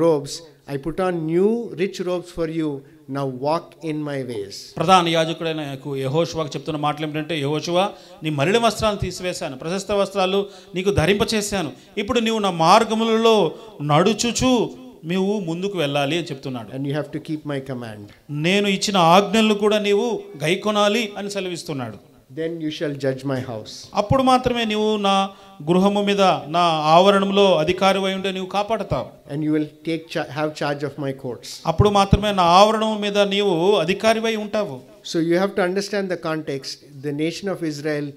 A: robes. I put on new rich robes for you. Now walk in my ways.
B: ప్రధాన యాజకుడైన యెహోషువకు చెప్తున్న మాటలు ఏమిటంటే యెహోషువ నీ మలిన వస్త్రాలను తీసివేశాను, ప్రశస్త వస్త్రాలు నీకు ధరింపచేశాను, ఇప్పుడు నీవు నా మార్గములలో నడుచుచు నీవు ముందుకు వెళ్ళాలి అని చెప్తున్నాడు.
A: And you have to keep my command.
B: నేను ఇచ్చిన ఆజ్ఞలను కూడా నీవు గైకొనాలి అని సెలవిస్తున్నాడు.
A: Then you shall judge my house.
B: అప్పుడు మాత్రమే నీవు నా గృహము మీద నా ఆవరణంలో అధికారివై ఉంటే నీవు కాపాడతావు.
A: And you will have charge of my courts.
B: అప్పుడు మాత్రమే నా ఆవరణం మీద నీవు అధికారివై ఉంటావు.
A: So you have to understand the context. The nation of Israel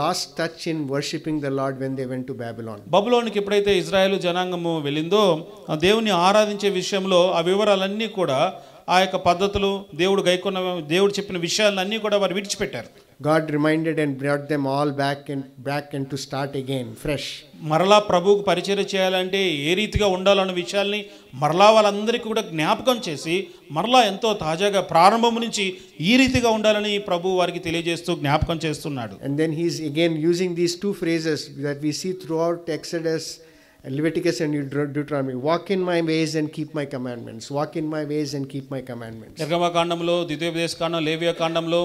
A: lost touch in worshipping the Lord when they went to Babylon.
B: బబులోనికి ఎప్పుడైతే ఇజ్రాయేలు జనాంగము వెళ్ళిందో ఆ దేవుని ఆరాధించే విషయంలో ఆ వివరాలన్నీ కూడా ఆ యొక్క పద్ధతులు దేవుడు గైకొన్న దేవుడు చెప్పిన విషయాలన్నీ కూడా వారు విడిచిపెట్టారు.
A: God reminded and brought them all back and to start again fresh.
B: మరలా ప్రభువుకు పరిచర్య చేయాలంటే ఏ రీతిగా ఉండాలన్న విషయాల్ని మరలా వాళ్ళందరికీ కూడా జ్ఞాపకం చేసి మరలా ఎంతో తాజాగా ప్రారంభం నుంచి ఈ రీతిగా ఉండాలని ప్రభు వారికి తెలియజేస్తూ జ్ఞాపకం చేస్తున్నాడు.
A: And then he's again using these two phrases that we see throughout Exodus, Leviticus and Deuteronomy. Walk in my ways and keep my commandments. Walk in my ways and keep my commandments.
B: నిర్గమకాండంలో ద్వితీయోపదేశ కాండం లేవియా కాండంలో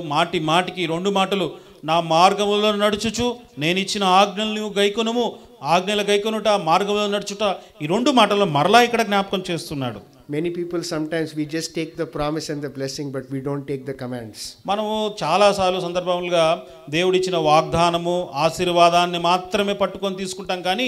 B: మాటికి రెండు మాటలు నా మార్గములో నడుచుచు నేను ఇచ్చిన ఆజ్ఞలను గైకొనుము, ఆజ్ఞల గైకొనుట మార్గంలో నడుచుట, ఈ రెండు మాటలు మరలా ఇక్కడ జ్ఞాపకం చేస్తున్నాడు.
A: Many people sometimes we just take the promise and the blessing but we don't take the commands.
B: మనము చాలాసార్లు సందర్భములుగా దేవుడిచ్చిన వాగ్దానము ఆశీర్వాదాన్ని మాత్రమే పట్టుకొని తీసుకుంటాం కానీ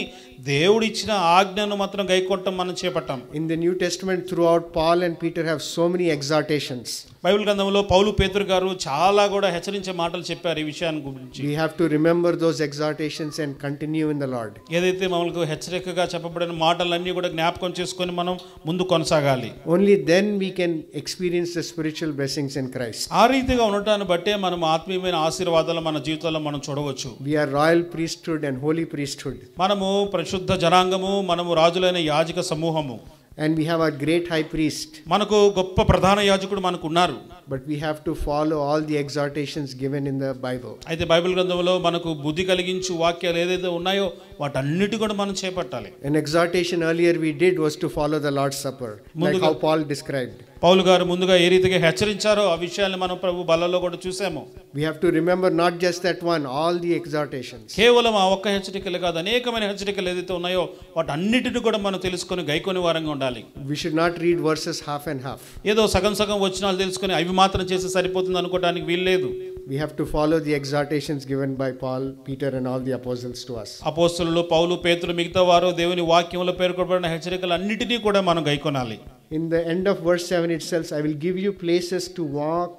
B: దేవుడిచ్చిన ఆజ్ఞను మాత్రం గైకొనటం మనం చేపట్టాం.
A: In the New Testament throughout Paul and Peter have so many exhortations.
B: Bible గ్రంథంలో పౌలు పేతురు గారు చాలా కూడా హెచ్చరించే మాటలు చెప్పారు ఈ విషయాన్ని గురించి.
A: We have to remember those exhortations and continue in the Lord.
B: ఏదైతే మనకు హెచ్చరికగా చెప్పబడిన మాటలన్నీ కూడా జ్ఞాపకం చేసుకొని మనం ముందు కొనసాగాలి.
A: Only then we can experience the spiritual blessings in Christ.
B: ఆ రీతిగా ఉండటాన్ని బట్టే మనం ఆత్మీయమైన ఆశీర్వాదాలు మన జీవితంలో మనం చూడవచ్చు.
A: We are royal priesthood and holy priesthood.
B: మనము పరిశుద్ధ జనాంగము, మనము రాజులైన యాజక సమూహము.
A: And we have a great high priest.
B: మనకు గొప్ప ప్రధాన యాజకుడు మనకు ఉన్నారు.
A: But we have to follow all the exhortations given in the Bible.
B: అయితే బైబిల్ గ్రంథంలో మనకు బుద్ధి కలిగించు వాక్యాలు ఏదైతే ఉన్నాయో వాటన్నిటి కూడా మనం చేపట్టాలి.
A: An exhortation earlier we did was to follow the Lord's Supper, like how Paul described.
B: పౌలు గారు ముందుగా ఏ రీతిగా హెచ్చరించారో ఆ విషయాన్ని మనం ప్రభు బలలో కూడా చూసాము.
A: We have to remember not just that one, all the exhortations.
B: కేవలం ఆ ఒక్క హెచ్చరికలు కాదు, అనేకమైన హెచ్చరికలు ఏదైతే ఉన్నాయో వాటన్నిటిని కూడా మనం తెలుసుకొని గైకొని వారంగా ఉండాలి.
A: We should not read verses half and half.
B: ఏదో సగం సగం వచనాలు తెలుసుకొని అవి మాత్రం చేస్తే సరిపోతుంది అనుకోవడానికి వీల్లేదు.
A: We have to follow the exhortations given by Paul, Peter and all the apostles to us.
B: అపోస్తలులు పౌలు, పేతురు, మిగతా వారు దేవుని వాక్యంలో పేర్కొనబడిన హెచ్చరికలు అన్నిటినీ కూడా మనం గైకొనాలి.
A: In the end of verse 7 itself, I will give you places to walk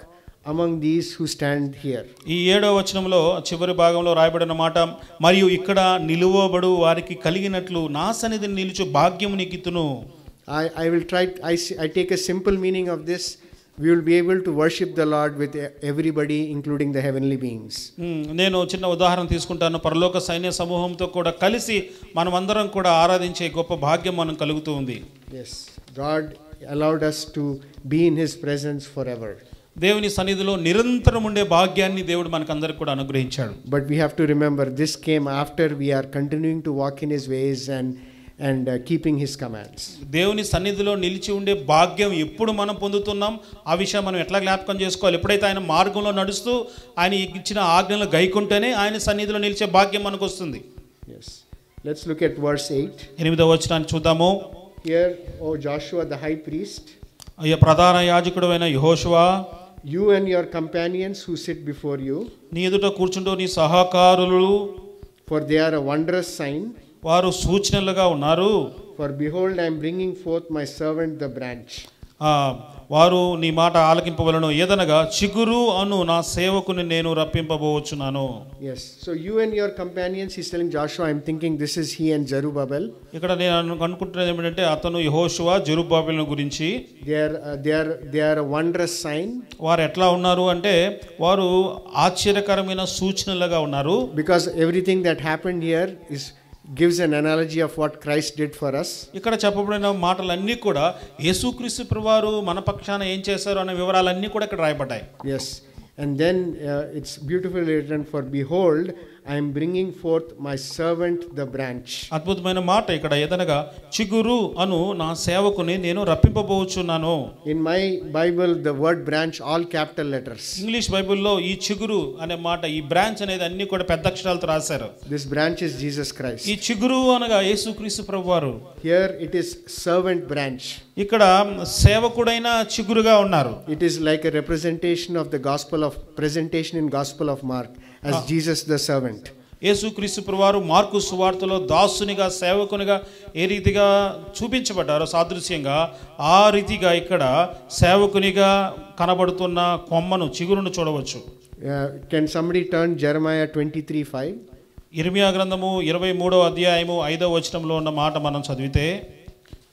A: among these who stand here.
B: ఈ 7వ వచనంలో చివరి భాగంలో రాయబడిన మాట, మరియు ఇక్కడ నిలువబడు వారికి కలిగినట్లు నా సన్నిధిని నిలుచు భాగ్యము నీకిత్తును.
A: I will try, I take a simple meaning of this. We will be able to worship the Lord with everybody, including the heavenly beings.
B: నేను చిన్న ఉదాహరణ తీసుకుంటాను. పరలోక సైన్య సమూహంతో కూడా కలిసి మనమందరం కూడా ఆరాధించే గొప్ప భాగ్యం మనం కలుగుతూ ఉంది.
A: Yes, God allowed us to be in His presence forever.
B: దేవుని సన్నిధిలో నిరంతరం ఉండే భాగ్యాన్ని దేవుడు మనకందరికి కూడా అనుగ్రహించాడు.
A: But we have to remember this came after we are continuing to walk in His ways and keeping His commands.
B: దేవుని సన్నిధిలో నిలిచి ఉండే భాగ్యం ఎప్పుడు మనం పొందుతున్నాం, ఆ విషయం మనం ఎట్లా జ్ఞాపకం చేసుకోవాలి? ఎప్పుడైతే ఆయన మార్గంలో నడుస్తూ ఆయన ఇచ్చిన ఆజ్ఞలు గైకుంటేనే ఆయన సన్నిధిలో నిలిచే భాగ్యం మనకు వస్తుంది.
A: Yes, let's look at verse 8.
B: 8వ వచనాన్ని చూద్దాము.
A: Here, O Joshua the high priest,
B: అయ్యా ప్రధాన యాజకుడైన యెహోషువా,
A: you and your companions who sit before you,
B: నీ ఎదుట కూర్చుంటూ నీ సహకారులు,
A: for they are a wondrous sign.
B: వారు సూచనలుగా ఉన్నారు.
A: For behold, I am bringing forth my servant the branch.
B: వారు నీ మాట ఆలకింపవలను, ఏదనగా చిగురు అను నా సేవకుని నేను రప్పింపబోచున్నాను.
A: Yes, so you and your companions, he's telling Joshua, I'm thinking this is he and Zerubbabel.
B: ఇక్కడ నేను అనుకుంటున్నది ఏమిటంటే అతను యెహోషువ జెరుబ్బాబెలు గురించి.
A: They are a wondrous sign.
B: వారు ఎట్లా ఉన్నారు అంటే వారు ఆశ్చర్యకరమైన సూచనలుగా ఉన్నారు.
A: Because everything that happened here gives an analogy of what Christ did for us.
B: ఇక్కడ చెప్పబడిన మాటలన్నీ కూడా యేసుక్రీస్తు ప్రభువారు మన పక్షాన ఏం చేశారు అనే వివరాలన్నీ కూడా ఇక్కడ రాయబడ్డాయి.
A: Yes, and then it's beautifully written, for behold, I am bringing forth my servant the branch.
B: అద్భుతమైన మాట ఇక్కడ, ఏదనగా చిగురు అను నా సేవకుని నేను రప్పింపబోచున్నాను.
A: In my Bible, the word branch all capital letters.
B: English బైబిల్లో ఈ చిగురు అనే మాట, ఈ బ్రాంచ్ అనేది అన్ని కూడా పెద్ద అక్షరాలతో రాశారు.
A: This branch is Jesus Christ.
B: ఈ చిగురు అనగా యేసుక్రీస్తు ప్రభువారు.
A: Here it is servant branch.
B: ఇక్కడ సేవకుడైన చిగురుగా ఉన్నారు.
A: It is like a representation of the presentation in Gospel of Mark as Jesus the servant.
B: యేసుక్రీస్తు ప్రభువారు మార్కు సువార్తలో దాసునిగా సేవకునిగా ఏ రీతిగా చూపించబడ్డారో సాదృశ్యంగా, ఆ రీతిగా ఇక్కడ సేవకునిగా కనబడుతున్న కొమ్మను, చిగురును చూడవచ్చు.
A: Can somebody turn Jeremiah 23:5?
B: ఇర్మియా గ్రంథము 23వ అధ్యాయము 5వ వచనంలో ఉన్న మాట మనం చదివితే,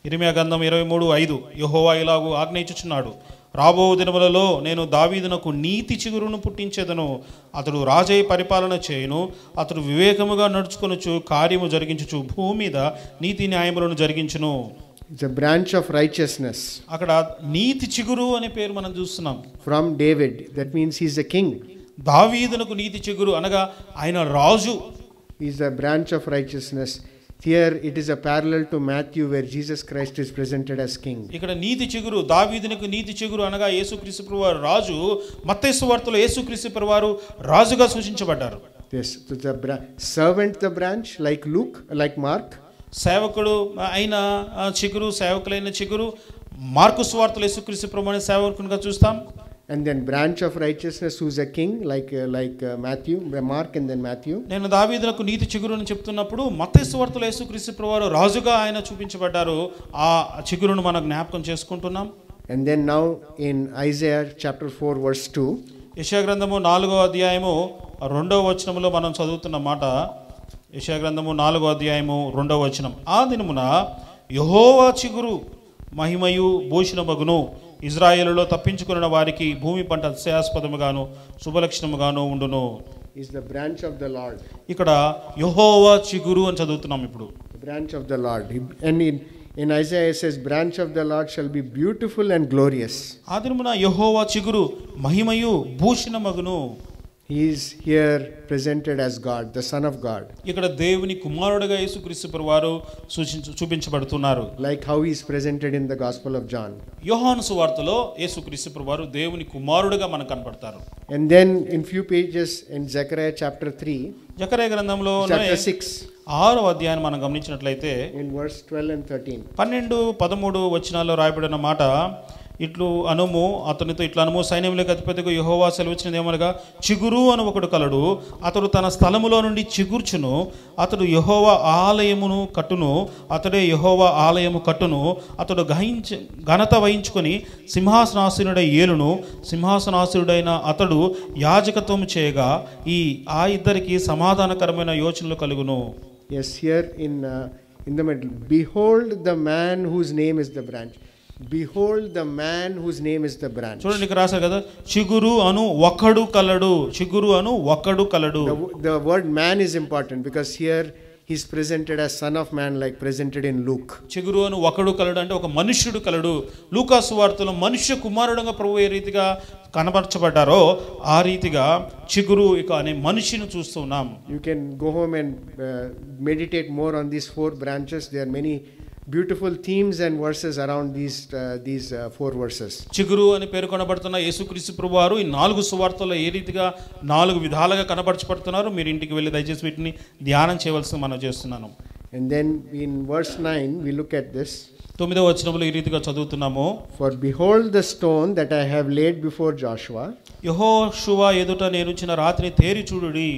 B: ఇర్మియా గ్రంథం 23:5, యెహోవా ఇలాగు ఆజ్ఞయించుచున్నాడు, రాబో దినములలో నేను దావీదునకు నీతి చిగురును పుట్టించేదను, అతడు రాజై పరిపాలన చేయును, అతడు వివేకముగా నడుచుకొనుచు కార్యము జరిగించుచు భూమి మీద నీతి న్యాయములను జరిగించును.
A: It's a branch of righteousness.
B: అక్కడ నీతి చిగురు అనే పేరు మనం చూస్తున్నాం.
A: From David, that means he's a king.
B: దావీదునకు నీతి చిగురు అనగా ఆయన రాజు.
A: He's a branch of righteousness. Here it is a parallel to Matthew where Jesus Christ is presented as king.
B: ఇక్కడ నీతి చిగురు, దావీదునకు నీతి చిగురు అనగా యేసుక్రీస్తు ప్రభువారు రాజు. మత్తయి సువార్తలో యేసుక్రీస్తు ప్రభువారు రాజుగా సూచించబడ్డారు.
A: Yes, so the servant the branch, like Mark.
B: సేవకుడు అయిన చిగురు, సేవకులైన చిగురు. మార్కు సువార్తలో యేసుక్రీస్తు ప్రభువారిని సేవకునిగా చూస్తాం.
A: And then branch of righteousness who's a king like Mark and then Matthew.
B: నేను దావీదునకు నీతి చిగురు అని చెప్తున్నప్పుడు మత్తయి సువార్తలో యేసుక్రీస్తు ప్రభువారు రాజుగా ఆయన చూపించబడ్డారు. ఆ చిగురును మనం జ్ఞాపకం చేసుకుంటున్నాం.
A: And then now in Isaiah chapter 4 verse 2.
B: యెషయా గ్రంథము 4వ అధ్యాయము 2వ వచనములో మనం చదువుతున్న మాట, యెషయా గ్రంథము 4వ అధ్యాయము 2వ వచనం, ఆ దినమున యెహోవా చిగురు మహిమయు భూషణమగును, ఇజ్రాయేలులో తప్పించుకున్న వారికి భూమి పంట అతిశయాస్పదముగాను శుభలక్షణముగాను ఉండును.
A: Is the branch of the Lord.
B: ఇక్కడ యెహోవా చిగురు అని చదువుతున్నాం ఇప్పుడు.
A: The branch of the Lord. And in Isaiah it says, branch of the Lord shall be beautiful and glorious.
B: ఆ దినమున యెహోవా చిగురు మహిమయు భూషణమగును.
A: He is here presented as God, the Son of God.
B: ఇక్కడ దేవుని కుమారుడుగా యేసుక్రీస్తు ప్రభువారు చూపించబడుతున్నారు.
A: Like how he is presented in the Gospel of John.
B: యోహాను సువార్తలో యేసుక్రీస్తు ప్రభువారు దేవుని కుమారుడుగా మనకు కనపడతారు.
A: And then in few pages in Zechariah chapter 3,
B: జకర్యా గ్రంథంలో
A: chapter 6,
B: 6వ అధ్యాయాన్ని మనం గమనించినట్లయితే
A: in verse 12 and 13.
B: 12, 13 వచనాల్లో రాయబడిన మాట ఇట్లు అనుము, అతనితో ఇట్లా అనుము, సైన్యములకు అధిపతిగా యెహోవా సెలవిచ్చినది ఏమనగా, చిగురు అని ఒకడు కలడు, అతడు తన స్థలములో నుండి చిగుర్చును, అతడు యెహోవా ఆలయమును కట్టును, అతడే యెహోవా ఆలయము కట్టును, అతడు ఘనత వహించుకొని సింహాసనాసీనుడై ఏలును, సింహాసనాసీనుడైన అతడు యాజకత్వము చేయగా ఆ ఇద్దరికి సమాధానకరమైన యోచనలు కలుగును.
A: Yes, here in the middle, behold the man whose name is the branch. Behold the man whose name is the branch.
B: చూడండి ఇక్కడ రాశారు కదా, చిగురు అను ఒకడు కలడు, చిగురు అను ఒకడు కలడు.
A: The word man is important because here he is presented as son of man, like presented in Luke.
B: చిగురు అను ఒకడు కలడు అంటే ఒక మనుష్యుడు కలడు. లూకా సువార్తలో మనుష్య కుమారుడుగా ప్రభువు ఏ రీతిగా కనబరచబడ్డారో ఆ రీతిగా చిగురు ఇక అనే మనిషిని చూస్తున్నాం.
A: You can go home and meditate more on these 4 branches. There are many beautiful themes and verses around these 4 verses.
B: చిగురు అని పేర్కొనబడుతున్న యేసుక్రీస్తు ప్రభువారు ఈ 4 సువార్తల్లో ఏ రీతిగా 4 విధాలుగా కనబరచబడుతున్నారు, మీరు ఇంటికి వెళ్ళి దయచేసి వీటిని ధ్యానం చేయవలసింది మనం చేస్తున్నాను.
A: And then in verse 9 we look at this.
B: 9వ వచనంలో ఈ రీతిగా చదువుతున్నాము,
A: For behold the stone that I have laid before Joshua.
B: యెహోషువ ఎదుట నేనుంచిన రాతిని తేరి చూడుడి.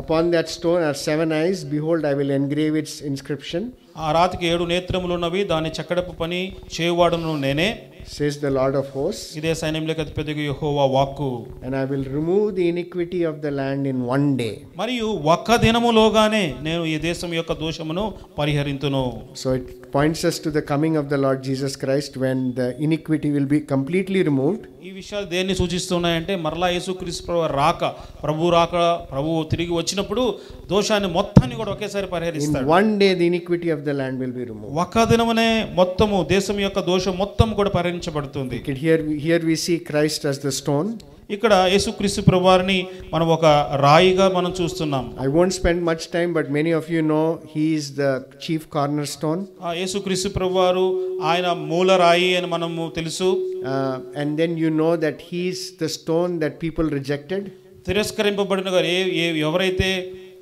A: Upon that stone are 7 eyes. Behold, I will engrave its inscription.
B: ఆ రాతికి 7 నేత్రములు ఉన్నవి, దాని చక్కడపు పని చేయువాడును నేనే,
A: says the Lord of hosts.
B: ఇదే సైన్యములకు అధిపతియగు యెహోవా వాక్కు.
A: And I will remove the iniquity of the land in one day.
B: మరియు ఒక్క దినములోగానే నేను ఈ దేశం యొక్క దోషమును పరిహరింతును.
A: So it points us to the coming of the Lord Jesus Christ, when the iniquity will be completely removed.
B: ఈ విషయాలు దేన్ని సూచిస్తున్నాయంటే మరలా యేసుక్రీస్తు రాక, ప్రభువు తిరిగి వచ్చినప్పుడు దోషాన్ని మొత్తాన్ని కూడా ఒకేసారి పరిహరిస్తాడు.
A: In one day the iniquity of the land will be removed.
B: ఒక్క దినమునే మొత్తము దేశం యొక్క దోషం మొత్తం కూడా పరిహరించబడుతుంది.
A: Here we see Christ as the stone.
B: ఇక్కడ యేసుక్రీస్తు ప్రభువారిని మనం ఒక రాయిగా మనం చూస్తున్నాం.
A: I won't spend much time, but many of you know he is the chief cornerstone.
B: యేసుక్రీస్తు ప్రభువారు ఆయన మూల రాయి అని మనము తెలుసు.
A: And then you know that he is the stone that people rejected.
B: తిరస్కరింపబడిన ఎవరైతే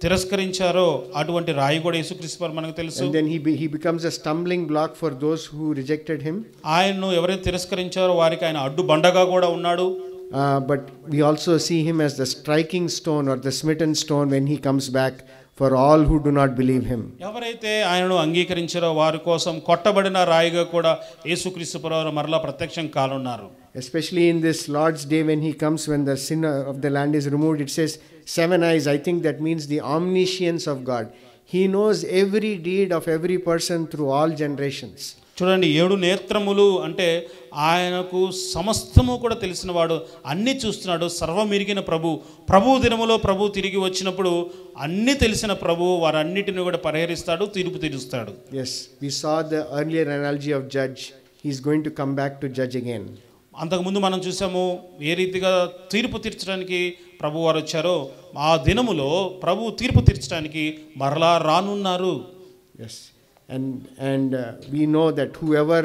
B: తిరస్కరించారో అటువంటి రాయి కూడా యేసుక్రీస్తు వారు మనకు తెలుసు.
A: And then he becomes a stumbling block for those who rejected him.
B: ఆయన్ను ఎవరైతే తిరస్కరించారో వారికి ఆయన అడ్డు బండగా కూడా ఉన్నాడు.
A: But we also see him as the striking stone or the smitten stone when he comes back for all who do not believe him.
B: ఎవరైతే ఆయనను అంగీకరించారో వారి కోసం కొట్టబడిన రాయిగా కూడా యేసుక్రీస్తు ప్రభువారు మరలా ప్రత్యక్షం కానున్నారు.
A: Especially in this Lord's day when he comes, when the sin of the land is removed, it says 7 eyes. I think that means the omniscience of God. He knows every deed of every person through all generations.
B: చూడండి, 7 నేత్రములు అంటే ఆయనకు సమస్తము కూడా తెలిసినవాడు, అన్ని చూస్తున్నాడు, సర్వమెరిగిన ప్రభు దినములో ప్రభు తిరిగి వచ్చినప్పుడు అన్ని తెలిసిన ప్రభు వారన్నిటిని కూడా పరిహరిస్తాడు, తీర్పు తీరుస్తాడు.
A: Yes, we saw the earlier analogy of judge. He is going to come back to judge again.
B: అంతకుముందు మనం చూసాము ఏ రీతిగా తీర్పు తీర్చడానికి ప్రభు వారు వచ్చారో, ఆ దినములో ప్రభు తీర్పు తీర్చడానికి మరలా రానున్నారు.
A: Yes, and we know that whoever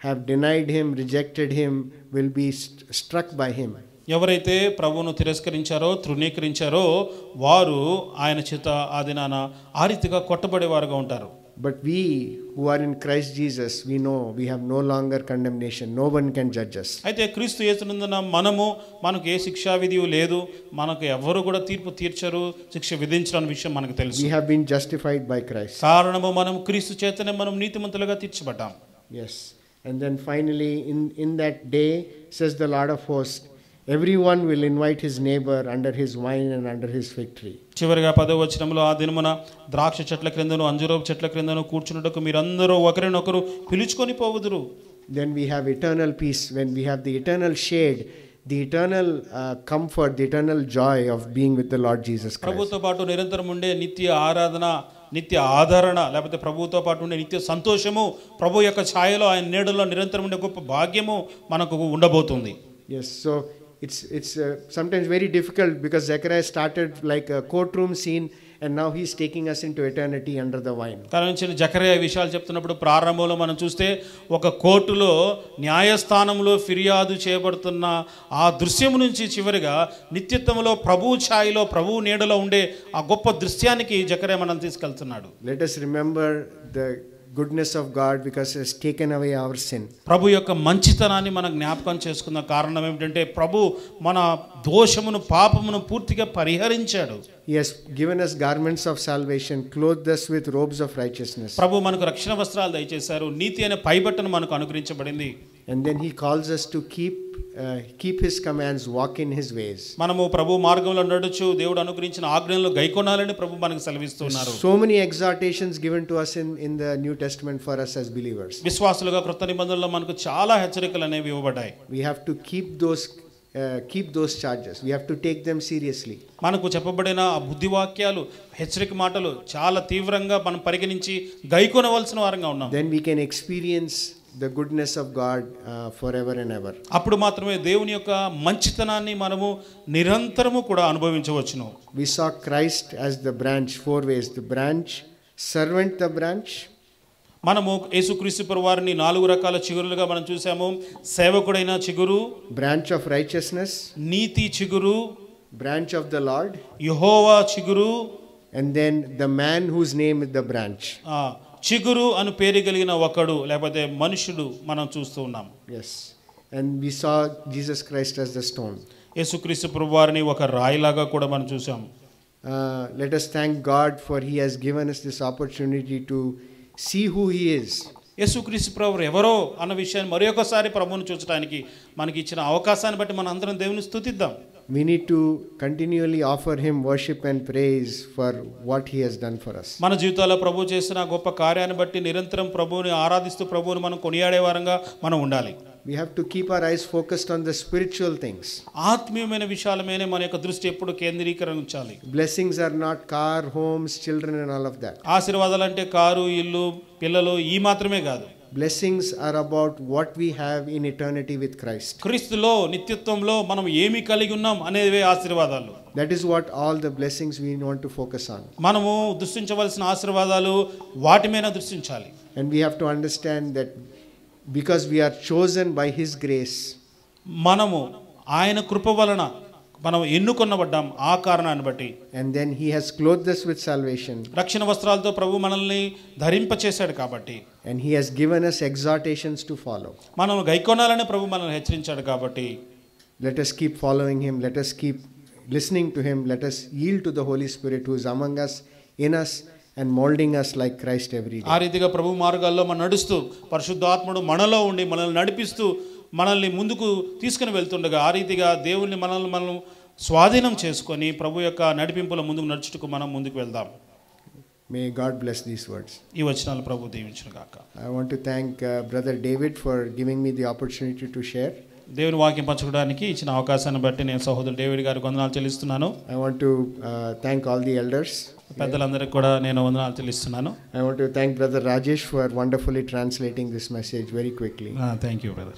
A: have denied him, rejected him, will be struck by him.
B: ఎవరైతే ప్రభువును తిరస్కరించారో, తృణీకరించారో వారు ఆయన చేత ఆ దినాన ఆ రీతిగా కొట్టబడేవారుగా ఉంటారు.
A: But we who are in Christ Jesus, we know we have no longer condemnation. No one can judge us.
B: అయితే క్రీస్తు యేసునందున మనకు ఏ శిక్షా విధి లేదు, మనకు ఎవరు కూడా తీర్పు తీర్చరు, శిక్ష విధించడం విషయం మనకు తెలుసు.
A: We have been justified by Christ.
B: కారణము మనం క్రీస్తు చేతనే మనం నీతిమంతులుగా తీర్చబడ్డాం.
A: Yes, and then finally in that day, says the Lord of hosts, everyone will invite his neighbor under his vine and under his fig tree.
B: చివరిగా 10వ వచనంలో, ఆ దినమున ద్రాక్ష చెట్ల క్రిందను అంజూరపు చెట్ల క్రిందను కూర్చున్నటకు మీరందరూ ఒకరినొకరు పిలుచుకొని పోవుదురు.
A: Then we have eternal peace, when we have the eternal shade, the eternal comfort, the eternal joy of being with the Lord Jesus Christ.
B: ప్రభుతో పాటు నిరంతరం ఉండే నిత్య ఆరాధన, నిత్య ఆదరణ, లేకపోతే ప్రభుతో పాటు ఉండే నిత్య సంతోషము, ప్రభు యొక్క ఛాయలో ఆయన నీడలో నిరంతరం ఉండే గొప్ప భాగ్యము మనకు ఉండబోతుంది.
A: Yes, so it's sometimes very difficult because Zechariah started like a courtroom scene, and now he's taking us into eternity under the vine.
B: తరుణ జకర్యా ఈ విషయాలు చెప్తున్నప్పుడు ప్రారంభంలో మనం చూస్తే ఒక కోర్టులో న్యాయస్థానంలో ఫిర్యాదు చేయబడుతున్న ఆ దృశ్యం నుంచి చివరిగా నిత్యత్వంలో ప్రభు ఛాయలో ప్రభు నీడలో ఉండే ఆ గొప్ప దృశ్యానికి జకర్యా మనం తీసుకెళ్తున్నాడు.
A: Let us remember the goodness of God because he has taken away our sin.
B: ప్రభు యొక్క మంచితనాన్ని మనం జ్ఞాపకం చేసుకున్న కారణం ఏమిటంటే ప్రభు మన దోషమును పాపమును పూర్తిగా పరిహరించాడు.
A: He has given us garments of salvation, clothed us with robes of righteousness.
B: ప్రభు మనకు రక్షణ వస్త్రాలు దయచేశారు, నీతి అనే పైబట్టను మనకు అనుగ్రహించబడింది.
A: And then he calls us to keep his commands, walk in his ways.
B: మనము ప్రభు మార్గంలో నడుచు దేవుడు అనుగ్రహించిన ఆజ్ఞలను గైకొనాలని ప్రభు మనకు సెలవిస్తున్నారు.
A: So many exhortations given to us in the New Testament for us as believers.
B: విశ్వాసులుగా క్రొత్త నిబంధనలో మనకు చాలా హెచ్చరికలు అనేవి ఇవ్వబడ్డాయి.
A: We have to keep those charges. We have to take them seriously.
B: మనకు చెప్పబడిన ఆ బుద్ధివాక్యాలు హెచ్చరిక మాటలు చాలా తీవ్రంగా మనం పరిగణించి గైకొనవలసిన వారంగా ఉన్నాం.
A: Then we can experience the goodness of God forever and ever.
B: అప్పుడు మాత్రమే దేవుని యొక్క మంచితనాన్ని మనము నిరంతరము కూడా అనుభవించవచ్చును.
A: We saw Christ as the branch, 4 ways: the branch, servant the branch.
B: మనము యేసుక్రీస్తు ప్రభువారిని 4 రకాల చిగురులుగా మనం చూసాము. సేవకుడైన చిగురు,
A: branch of righteousness,
B: నీతి చిగురు,
A: branch of the Lord,
B: యెహోవా చిగురు,
A: and then the man whose name is the branch.
B: చిగురు అను పేరు కలిగిన ఒకడు లేకపోతే మనుషుడు మనం చూస్తూ ఉన్నాం.
A: Yes, and we saw Jesus Christ as the stone.
B: యేసుక్రీస్తు ప్రభువారిని ఒక రాయిలాగా కూడా మనం చూసాం.
A: Let us thank God for he has given us this opportunity to see who he is.
B: యేసుక్రీస్తు ప్రభువు ఎవరో అన్న విషయాన్ని మరొకసారి ప్రభువును చూడడానికి మనకి ఇచ్చిన అవకాశాన్ని బట్టి మనం అందరం దేవుని స్తుతిద్దాం.
A: We need to continually offer him worship and praise for what he has done for us.
B: మన జీవితాల్లో ప్రభువు చేసిన గొప్ప కార్యాన్ని బట్టి నిరంతరం ప్రభువుని ఆరాధిస్తూ ప్రభువుని మనం కొనియాడే వారంగా మనం ఉండాలి.
A: We have to keep our eyes focused on the spiritual things.
B: ఆత్మీయమైన విషయాల మీదే మన యొక్క దృష్టి ఎప్పుడు కేంద్రీకరించాలి.
A: Blessings are not car, homes, children and all of that.
B: ఆశీర్వాదాలు అంటే కారు, ఇల్లు, పిల్లలు ఈ మాత్రమే కాదు.
A: Blessings are about what we have in eternity with Christ.
B: క్రీస్తులో నిత్యత్వంలో మనం ఏమి కలిగి ఉన్నాం అనేవే ఆశీర్వాదాలు.
A: That is what all the blessings we want to focus on.
B: మనము దృష్టించవలసిన ఆశీర్వాదాలు వాటి మీద దృష్టించాలి.
A: And we have to understand that because we are chosen by his grace,
B: మనము ఆయన కృప వలన మనం ఎన్నుకొనబడ్డాం ఆ కారణాన్ని బట్టి.
A: and then he has clothed us with salvation,
B: రక్షణ వస్త్రాలతో ప్రభు మనల్ని ధరింపచేశాడు కాబట్టి,
A: and he has given us exhortations to follow.
B: మనం గైకొనాలని ప్రభు మనల్ని హెచ్చరించాడు కాబట్టి
A: Let us keep following him, let us keep listening to him, let us yield to the Holy Spirit who is among us, in us, and molding us like Christ every day.
B: ఆ రీతిగా ప్రభు మార్గాల్లో మనం నడుస్తూ పరిశుద్ధాత్ముడు మనలో ఉండి మనల్ని నడిపిస్తూ మనల్ని ముందుకు తీసుకుని వెళ్తుండగా ఆ రీతిగా దేవుణ్ణి మనం స్వాధీనం చేసుకొని ప్రభు యొక్క నడిపింపుల ముందుకు నడుచుటకు మనం ముందుకు వెళ్దాం.
A: May God bless these words.
B: ఈ వచనాలు ప్రభు దీవించును గాక.
A: I want to thank Brother David for giving me the opportunity to share.
B: దేవుని వాక్యం పంచుకోవడానికి ఇచ్చిన అవకాశాన్ని బట్టి నేను సహోదరుడు డేవిడ్ గారికి వందనాలు చెల్లిస్తున్నాను.
A: I want to thank all the elders.
B: పెద్దలందరికీ కూడా నేను వందనాలు చెల్లిస్తున్నాను.
A: I want to thank Brother Rajesh for wonderfully translating this message very quickly.
B: Thank you, brother.